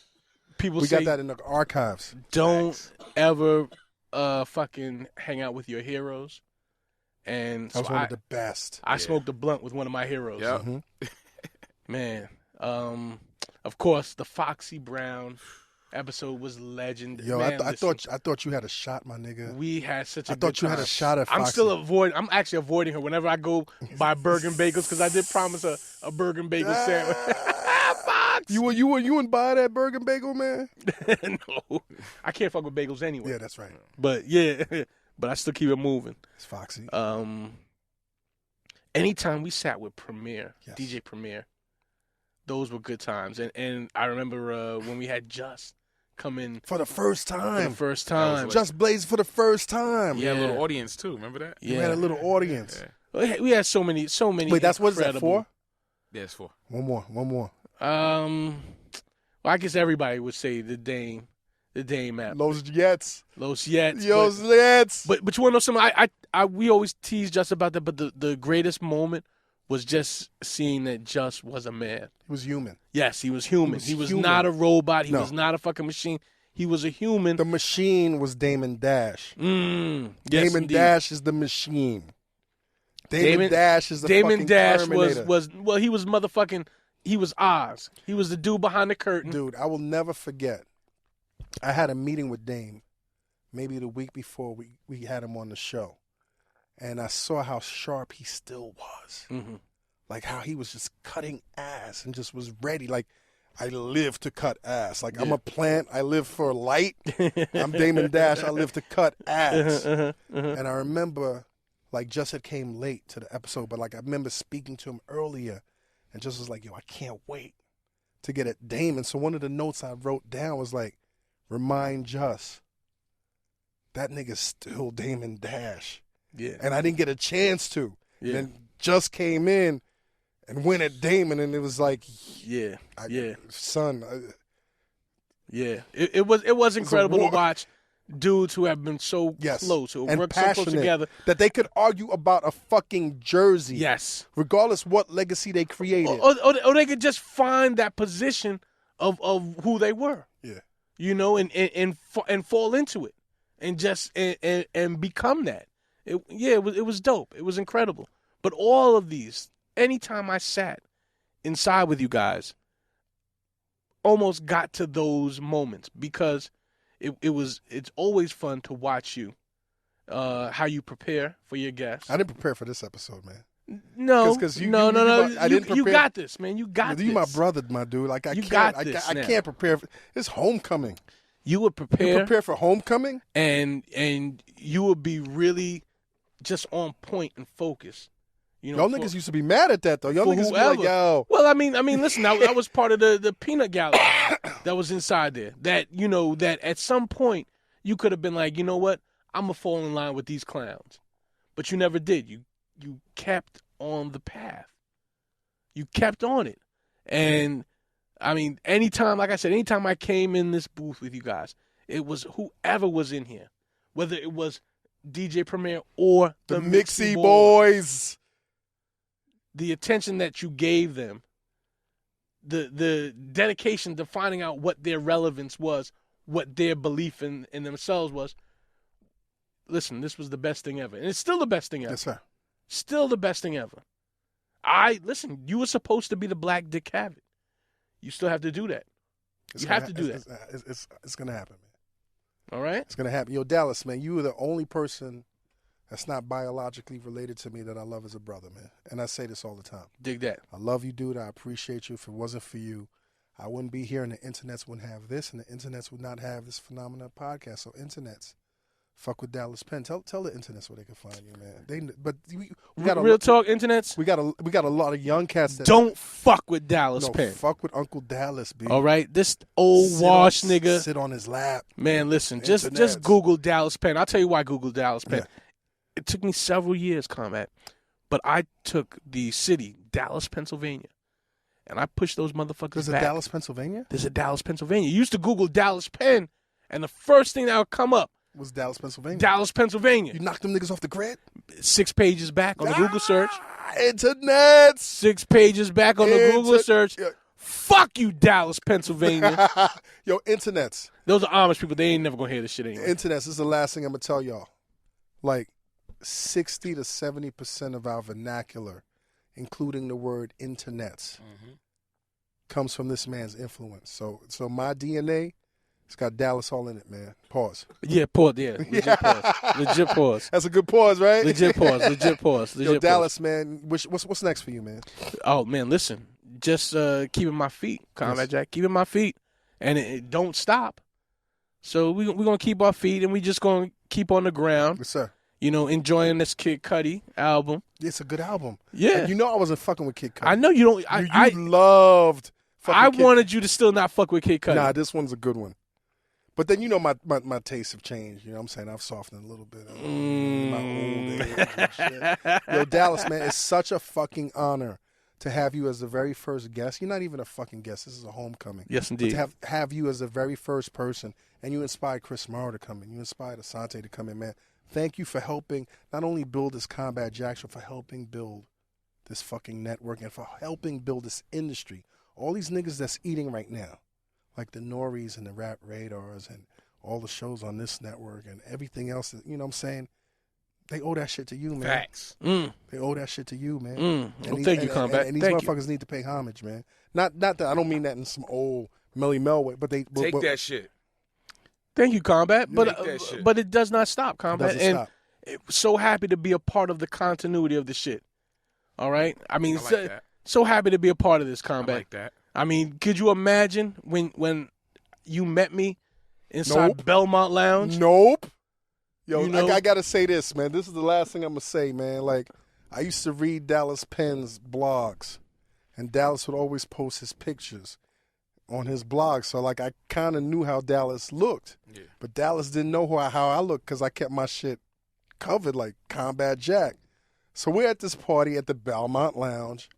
D: people
A: We
D: say
A: got that in the archives.
D: don't ever fucking hang out with your heroes. And
A: That
D: so
A: was one of the best.
D: I smoked a blunt with one of my heroes.
C: Yep.
A: Mhm.
D: Man, of course, the Foxy Brown episode was legend.
A: Yo,
D: Man,
A: I
D: listen,
A: thought you had a shot, my nigga.
D: we had such a
A: I
D: good
A: thought you had
D: time.
A: a shot at
D: I'm
A: Foxy.
D: still I'm actually avoiding her whenever I go buy Bergen Bagels because I did promise a Bergen Bagel sandwich. Fox!
A: You wouldn't buy that Bergen Bagel, man?
D: No, I can't fuck with bagels anyway.
A: Yeah, that's right.
D: But yeah, but I still keep it moving.
A: It's Foxy.
D: Anytime we sat with Premier,
A: Yes.
D: DJ Premier, those were good times. And I remember when we had Just come in
A: For the first
D: for
A: time.
D: the first
C: That was
D: time.
C: like-
A: Just Blaze for the first time.
C: We had a
D: Yeah.
C: little audience too. Remember that?
A: We had a little audience.
C: Yeah.
D: We had so many.
A: Wait, that's what is that
D: incredible-
A: for?
C: Yeah, it's 4.
A: One more.
D: Well, I guess everybody would say the Dame app.
A: Los Jets.
D: Los Jets.
A: Los Jets.
D: But you want to know something? We always tease Just about that, but the greatest moment was just seeing that Just was a man.
A: He was human.
D: Yes, he was human.
A: He was
D: He was
A: human.
D: not a robot. He
A: No.
D: was not a fucking machine. He was a human.
A: The machine was Damon Dash.
D: Yes,
A: Damon
D: indeed.
A: Dash is the machine. Damon
D: Damon-
A: Dash is the
D: Damon
A: fucking
D: Dash
A: Terminator.
D: he was motherfucking. He was Oz. He was the dude behind the curtain.
A: Dude, I will never forget. I had a meeting with Dame maybe the week before we had him on the show. And I saw how sharp he still was.
D: Mm-hmm.
A: Like how he was just cutting ass and just was ready. Like, I live to cut ass. Like, I'm a plant. I live for light. I'm Damon Dash. I live to cut ass. And I remember, like, just had came late to the episode, but, like, I remember speaking to him earlier and just was like, yo, I can't wait to get at Damon. So one of the notes I wrote down was like, remind Just, that nigga's still Damon Dash.
D: Yeah.
A: And I didn't get a chance to.
D: Yeah.
A: And Just came in and went at Damon, and it was like,
D: Yeah.
A: son.
D: Yeah. It was incredible
A: war.
D: to watch dudes who have been so
A: Yes.
D: close, who have
A: And
D: worked so close
A: passionate.
D: together.
A: That they could argue about a fucking jersey.
D: Yes.
A: Regardless what legacy they created.
D: Or they could just find that position of who they were.
A: Yeah.
D: You know, and fall into it, and just and become that. It was dope. It was incredible. But all of these, anytime I sat inside with you guys, almost got to those moments because it's always fun to watch you, how you prepare for your guests.
A: I didn't prepare for this episode, man.
D: No,
A: 'cause you-
D: no.
A: I didn't
D: You
A: prepare.
D: got this, man. You got this.
A: You my brother, my dude. Like, I
D: You
A: can't.
D: got this
A: I
D: now.
A: can't prepare. It's homecoming.
D: You would
A: You
D: prepare,
A: prepare for homecoming?
D: and you would be really just on point and focused. You know,
A: Y'all niggas used to be mad at that, though. Y'all
D: for
A: niggas be like,
D: whoever.
A: yo.
D: Well, I mean, listen, that was part of the peanut gallery that was inside there. That, you know, that at some point you could have been like, you know what, I'm gonna fall in line with these clowns, but you never did. You kept on the path. You kept on it, and I mean, anytime I came in this booth with you guys, it was whoever was in here, whether it was DJ Premier or
A: The
D: the
A: Mixie Boys.
D: the attention that you gave them, the dedication to finding out what their relevance was, what their belief in themselves was. Listen, this was the best thing ever. And it's still the best thing ever.
A: Yes, sir.
D: Still the best thing ever. Listen, you were supposed to be the Black Dick Cavett. You still have to do that. You have to do that.
A: It's gonna happen, man.
D: All right?
A: It's gonna happen. Yo, Dallas, man, you are the only person that's not biologically related to me that I love as a brother, man. And I say this all the time.
D: Dig that.
A: I love you, dude. I appreciate you. If it wasn't for you, I wouldn't be here, and the internets wouldn't have this, and the internets would not have this phenomenal podcast. So, internets, fuck with Dallas Penn. Tell the internets where they can find you, man. We got
D: Real talk, internets.
A: We got a lot of young cats that
D: Don't fuck with Dallas
A: no,
D: Penn.
A: fuck with Uncle Dallas, B.
D: All right? This old wash nigga.
A: Sit on his lap.
D: Man, listen, just
A: Internets.
D: Google Dallas Penn. I'll tell you why Google Dallas Penn.
A: Yeah.
D: It took me several years, Combat, but I took the city, Dallas, Pennsylvania, and I pushed those motherfuckers
A: There's
D: back.
A: a Dallas, Pennsylvania?
D: There's a Dallas, Pennsylvania. You used to Google Dallas Penn, and the first thing that would come up,
A: Was Dallas, Pennsylvania?
D: Dallas, Pennsylvania.
A: You knocked them niggas off the grid?
D: 6 pages back on the Google search.
A: Internets!
D: 6 pages back on the Google search.
A: Yeah.
D: Fuck you, Dallas, Pennsylvania.
A: Yo, internets.
D: Those are Amish people. They ain't never gonna hear this shit anyway.
A: Internets, this is the last thing I'm going to tell y'all. Like, 60 to 70% of our vernacular, including the word internets, comes from this man's influence. So my DNA, it's got Dallas all in it, man. Pause.
D: Yeah, pause. Yeah, legit pause. Legit pause.
A: That's a good pause, right?
D: Legit pause. Legit pause. Legit
A: Yo,
D: pause.
A: Dallas, man, what's next for you, man?
D: Oh man, listen, just keeping my feet, Combat
A: Yes.
D: Jack, keeping my feet, and it don't stop. So we're gonna keep our feet, and we just gonna keep on the ground.
A: Yes, sir.
D: You know, enjoying this Kid Cudi album.
A: It's a good album.
D: Yeah,
A: And you know I wasn't fucking with Kid Cudi.
D: I know you don't.
A: You loved fucking
D: I
A: Kid
D: wanted you to still not fuck with Kid Cudi.
A: Nah, this one's a good one. But then, you know, my tastes have changed. You know what I'm saying? I've softened a little bit. In my old age and shit. Yo, Dallas, man, it's such a fucking honor to have you as the very first guest. You're not even a fucking guest. This is a homecoming.
D: Yes,
A: But
D: indeed.
A: to have you as the very first person, and you inspired Chris Morrow to come in. You inspired Asante to come in, man. Thank you for helping not only build this Combat Jack Show, for helping build this fucking network and for helping build this industry. All these niggas that's eating right now, like the Noris and the Rap Radars and all the shows on this network and everything else, you know what I'm saying? They owe that shit to you, man.
C: Facts.
A: They owe that shit to you, man.
D: Well, thank you, Combat.
A: And these
D: Thank you.
A: motherfuckers need to pay homage, man. Not that I don't mean that in some old Melly Mel way, but they
C: Take
A: but,
C: that shit.
D: Thank you, Combat.
C: Take that shit.
D: But it does not stop, Combat.
A: doesn't
D: And
A: stop.
D: so happy to be a part of the continuity of the shit. All right? I mean,
C: I like that.
D: so happy to be a part of this,
C: I
D: Combat.
C: like that.
D: I mean, could you imagine when you met me inside
A: Nope.
D: Belmont Lounge?
A: Nope. Yo,
D: You know?
A: I gotta say this, man. This is the last thing I'm gonna say, man. Like, I used to read Dallas Penn's blogs, and Dallas would always post his pictures on his blog. So, like, I kind of knew how Dallas looked,
C: Yeah.
A: but Dallas didn't know how I looked because I kept my shit covered like Combat Jack. So we're at this party at the Belmont Lounge.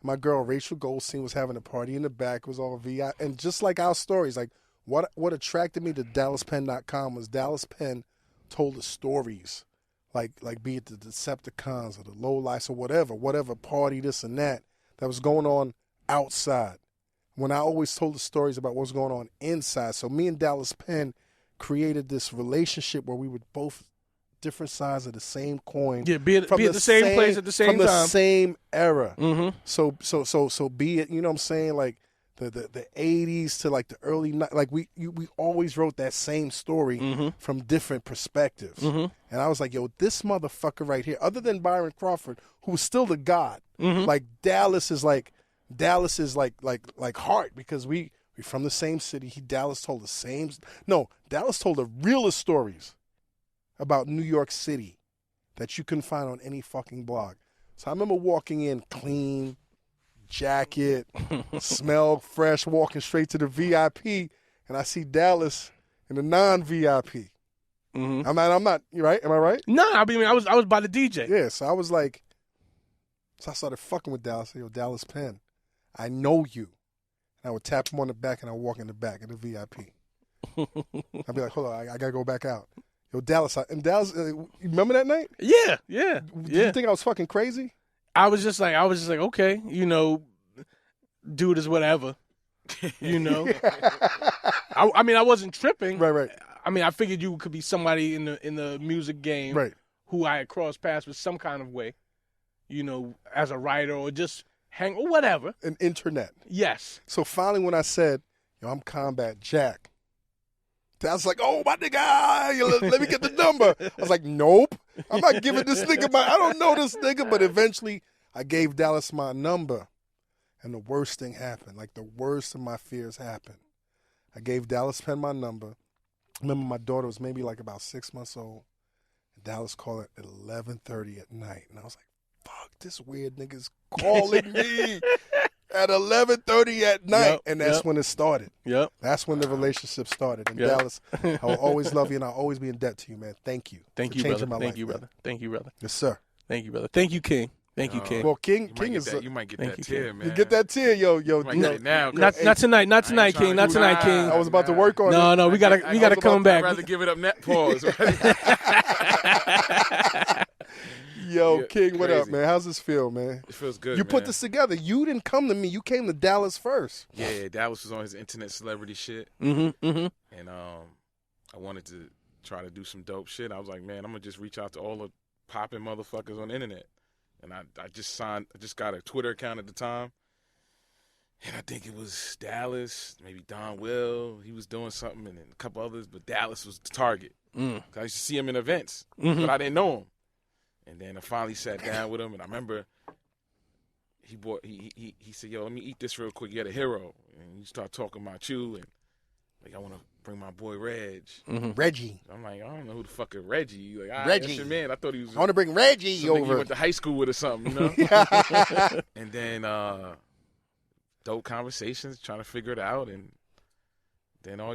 A: My girl Rachel Goldstein was having a party in the back. It was all VI, and just like our stories, like what attracted me to DallasPenn.com was Dallas Penn told the stories, like be it the Decepticons or the lowlifes or whatever party, this and that was going on outside. When I always told the stories about what's going on inside. So me and Dallas Penn created this relationship where we would both different sides of the same coin.
D: Yeah, be at the same place at the same
A: from the
D: time.
A: same era.
D: Mm-hmm.
A: So be it, you know what I'm saying, like the 80s to like the early like we always wrote that same story from different perspectives. And I was like, yo, this motherfucker right here, other than Byron Crawford, who's still the god, like Dallas is like heart, because we from the same city. Dallas told the realest stories about New York City that you couldn't find on any fucking blog. So I remember walking in clean, jacket, smell fresh, walking straight to the VIP, and I see Dallas in the non-VIP. I'm not. You right? Am I right?
D: No, I mean, I was by the DJ.
A: Yeah. So I was like, so I started fucking with Dallas. I said, yo, Dallas Penn, I know you. And I would tap him on the back, and I would walk in the back of the VIP. I'd be like, hold on, I gotta go back out. Yo, Dallas, you remember that night?
D: Yeah.
A: Did you think I was fucking crazy?
D: I was just like, okay, you know, dude is whatever, you know. I mean, I wasn't tripping.
A: Right.
D: I mean, I figured you could be somebody in the music game,
A: Right.
D: who I had crossed paths with some kind of way. as a writer or just hang or whatever.
A: An internet.
D: Yes.
A: So finally, when I said, "Yo, I'm Combat Jack," Dallas was like, "Oh, my nigga, let me get the number." I was like, "Nope, I'm not giving this nigga I don't know this nigga." But eventually, I gave Dallas my number, and the worst thing happened. Like the worst of my fears happened. I gave Dallas Penn my number. I remember my daughter was maybe like about 6 months old. And Dallas called at 11:30 at night, and I was like, "Fuck, this weird nigga's calling me." At 11:30 at night, and that's when it started.
D: Yep.
A: That's when the relationship started. And
D: Yep.
A: Dallas, I will always love you, and I'll always be in debt to you, man. Thank you.
D: Thank
A: for
D: you,
A: changing
D: brother.
A: my
D: Thank
A: life,
D: you,
A: man.
D: brother. Thank you, brother.
A: Yes, sir.
D: Thank you, brother. Thank you, King. Thank you, King.
A: Well, King
C: You
A: is.
C: you might get
D: Thank
C: that
D: you,
C: tear,
D: King.
C: man.
A: You get that tear, yo.
C: You might get it now. 'cause
D: Not tonight. Not
C: I
D: tonight,
C: ain't trying
D: King.
C: to
D: Not
C: do
D: tonight,
C: that.
D: King.
A: I was about to work on
D: No,
A: it.
D: no. We gotta come back.
C: I'd rather give it up net pause.
A: Yo,
C: Yeah,
A: King, what up,
C: crazy.
A: man? How's this feel, man?
C: It feels good.
A: You put
C: man.
A: this together. You didn't come to me. You came to Dallas first.
C: Yeah, Dallas was on his internet celebrity shit,
D: Mm-hmm. Mm-hmm.
C: and I wanted to try to do some dope shit. I was like, man, I'm gonna just reach out to all the popping motherfuckers on the internet, and I just got a Twitter account at the time, and I think it was Dallas, maybe Don Will, he was doing something, and then a couple others, but Dallas was the target.
D: Mm.
C: 'Cause I used to see him in events,
D: Mhm.
C: but I didn't know him. And then I finally sat down with him, and I remember he said, "Yo, let me eat this real quick. You got a hero." And you start talking about you, and like, I want to bring my boy Reg.
D: Mm-hmm.
A: Reggie.
C: I'm like, I don't know who the fuck is Reggie. Like, all right,
A: Reggie.
C: that's your man. I thought he was.
A: I want to bring Reggie
C: some nigga you
A: over.
C: went to high school with or something, you know. And then dope conversations, trying to figure it out, and then all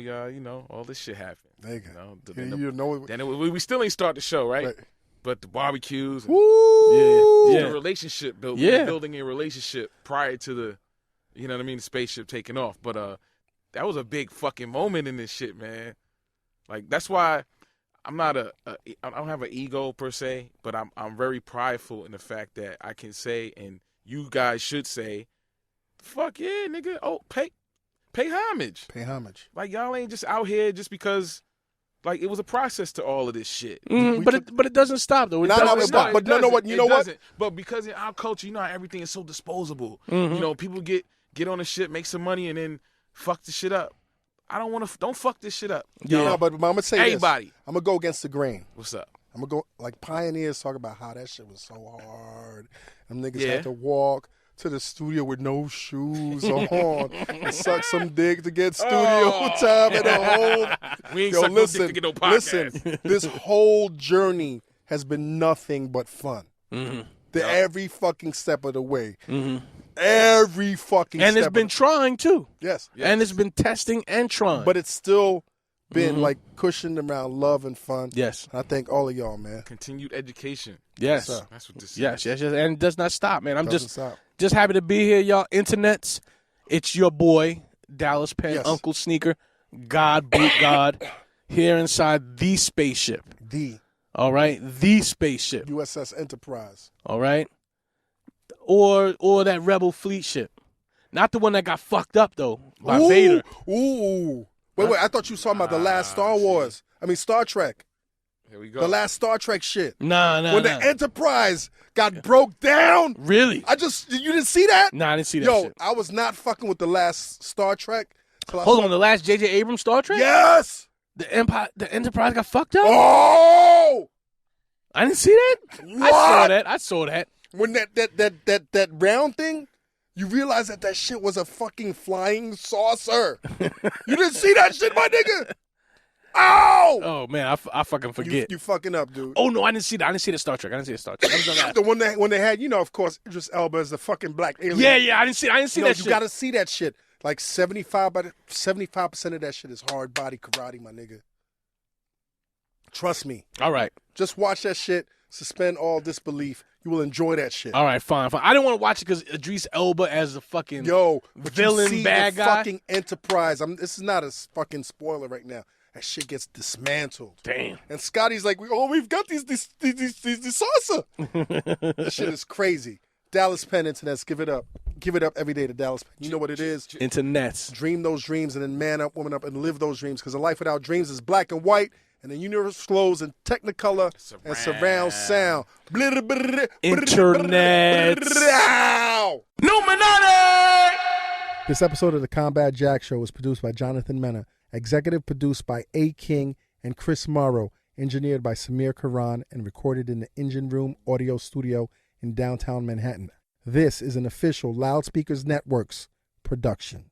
C: all this shit happened.
A: There you go.
C: You know,
A: You know.
C: then we still ain't start the show, right?
A: Right.
C: But the barbecues. And
A: Woo!
D: Yeah.
C: the relationship building,
D: Yeah.
C: building a relationship prior to the, the spaceship taking off. But that was a big fucking moment in this shit, man. Like that's why I'm not I don't have an ego per se, but I'm very prideful in the fact that I can say, and you guys should say, fuck yeah, nigga. Oh, pay homage.
A: Pay homage.
C: Like y'all ain't just out here just because. Like it was a process to all of this shit.
D: Mm, but it doesn't stop though. It
A: No,
D: doesn't
A: no,
D: stop.
A: but no, what? You know what?
C: But because in our culture, how everything is so disposable.
D: Mhm.
C: People get on the shit, make some money, and then fuck the shit up. I don't want to. Don't fuck this shit up.
D: Yeah.
A: No, but I'm gonna say
C: Everybody.
A: this. I'm gonna go against the grain.
C: What's up?
A: I'm gonna go like pioneers talk about how that shit was so hard. Them niggas
C: Yeah.
A: had to walk to the studio with no shoes on and suck some dick to get studio time at home.
C: We ain't
A: Yo,
C: suck no dick to get no podcast.
A: listen. This whole journey has been nothing but fun.
D: Mm-hmm.
A: Every fucking step of the way.
D: Mm-hmm.
A: Every fucking
D: And
A: step
D: it's been
A: of
D: trying too.
A: yes.
D: And it's been testing and trying.
A: But it's still been like cushioned around love and fun.
D: yes.
A: And I thank all of y'all, man.
C: Continued education.
D: Yes.
A: sir.
C: That's what this is.
D: Yes, yes, yes. And it does not stop, man. I'm
A: Doesn't stop.
D: just happy to be here, y'all. Internets. It's your boy, Dallas Penn,
A: Yes.
D: Uncle Sneaker, God Boot God, here inside the spaceship.
A: The
D: All right? The spaceship.
A: USS Enterprise.
D: All right? Or that Rebel fleet ship. Not the one that got fucked up though by
A: Ooh,
D: Vader.
A: Ooh. Wait, I thought you were talking about the last Star Wars. I mean, Star Trek.
C: Here we go.
A: The last Star Trek shit.
D: Nah.
A: When the Enterprise got broke down.
D: Really?
A: You didn't see that?
D: Nah, I didn't see that
A: Yo,
D: shit.
A: I was not fucking with the last Star Trek. Till I
D: Hold
A: saw-
D: on, the last J.J. Abrams Star Trek?
A: Yes!
D: The Enterprise got fucked up?
A: Oh!
D: I didn't see that?
A: What?
D: I saw that.
A: When that round thing, you realize that shit was a fucking flying saucer. You didn't see that shit, my nigga? Ow!
D: Oh man, I fucking forget.
A: You fucking up, dude.
D: Oh no, I didn't see that. I didn't see the Star Trek. That was the last.
A: The one that when they had, of course, Idris Elba as the fucking black alien.
D: Yeah, I didn't see
A: You
D: that shit.
A: You gotta see that shit. Like 75% of that shit is hard body karate, my nigga. Trust me.
D: All right.
A: Just watch that shit. Suspend all disbelief. You will enjoy that shit.
D: All right, fine. I didn't want to watch it because Idris Elba as the fucking
A: Yo, but
D: villain,
A: you see
D: bad
A: the
D: guy.
A: fucking Enterprise. This is not a fucking spoiler right now. That shit gets dismantled.
D: Damn.
A: And Scotty's like, we've got these saucer. This shit is crazy. Dallas Penn Internets, give it up. Give it up every day to Dallas Penn. You know what it is?
D: Internets.
A: Dream those dreams and then man up, woman up, and live those dreams. Because a life without dreams is black and white, and the universe flows in Technicolor and surround sound.
D: Internet.
C: Numinati!
A: This episode of the Combat Jack Show was produced by Jonathan Mena, executive produced by A. King and Chris Morrow, engineered by Samir Karan, and recorded in the Engine Room Audio Studio in downtown Manhattan. This is an official Loudspeakers Networks production.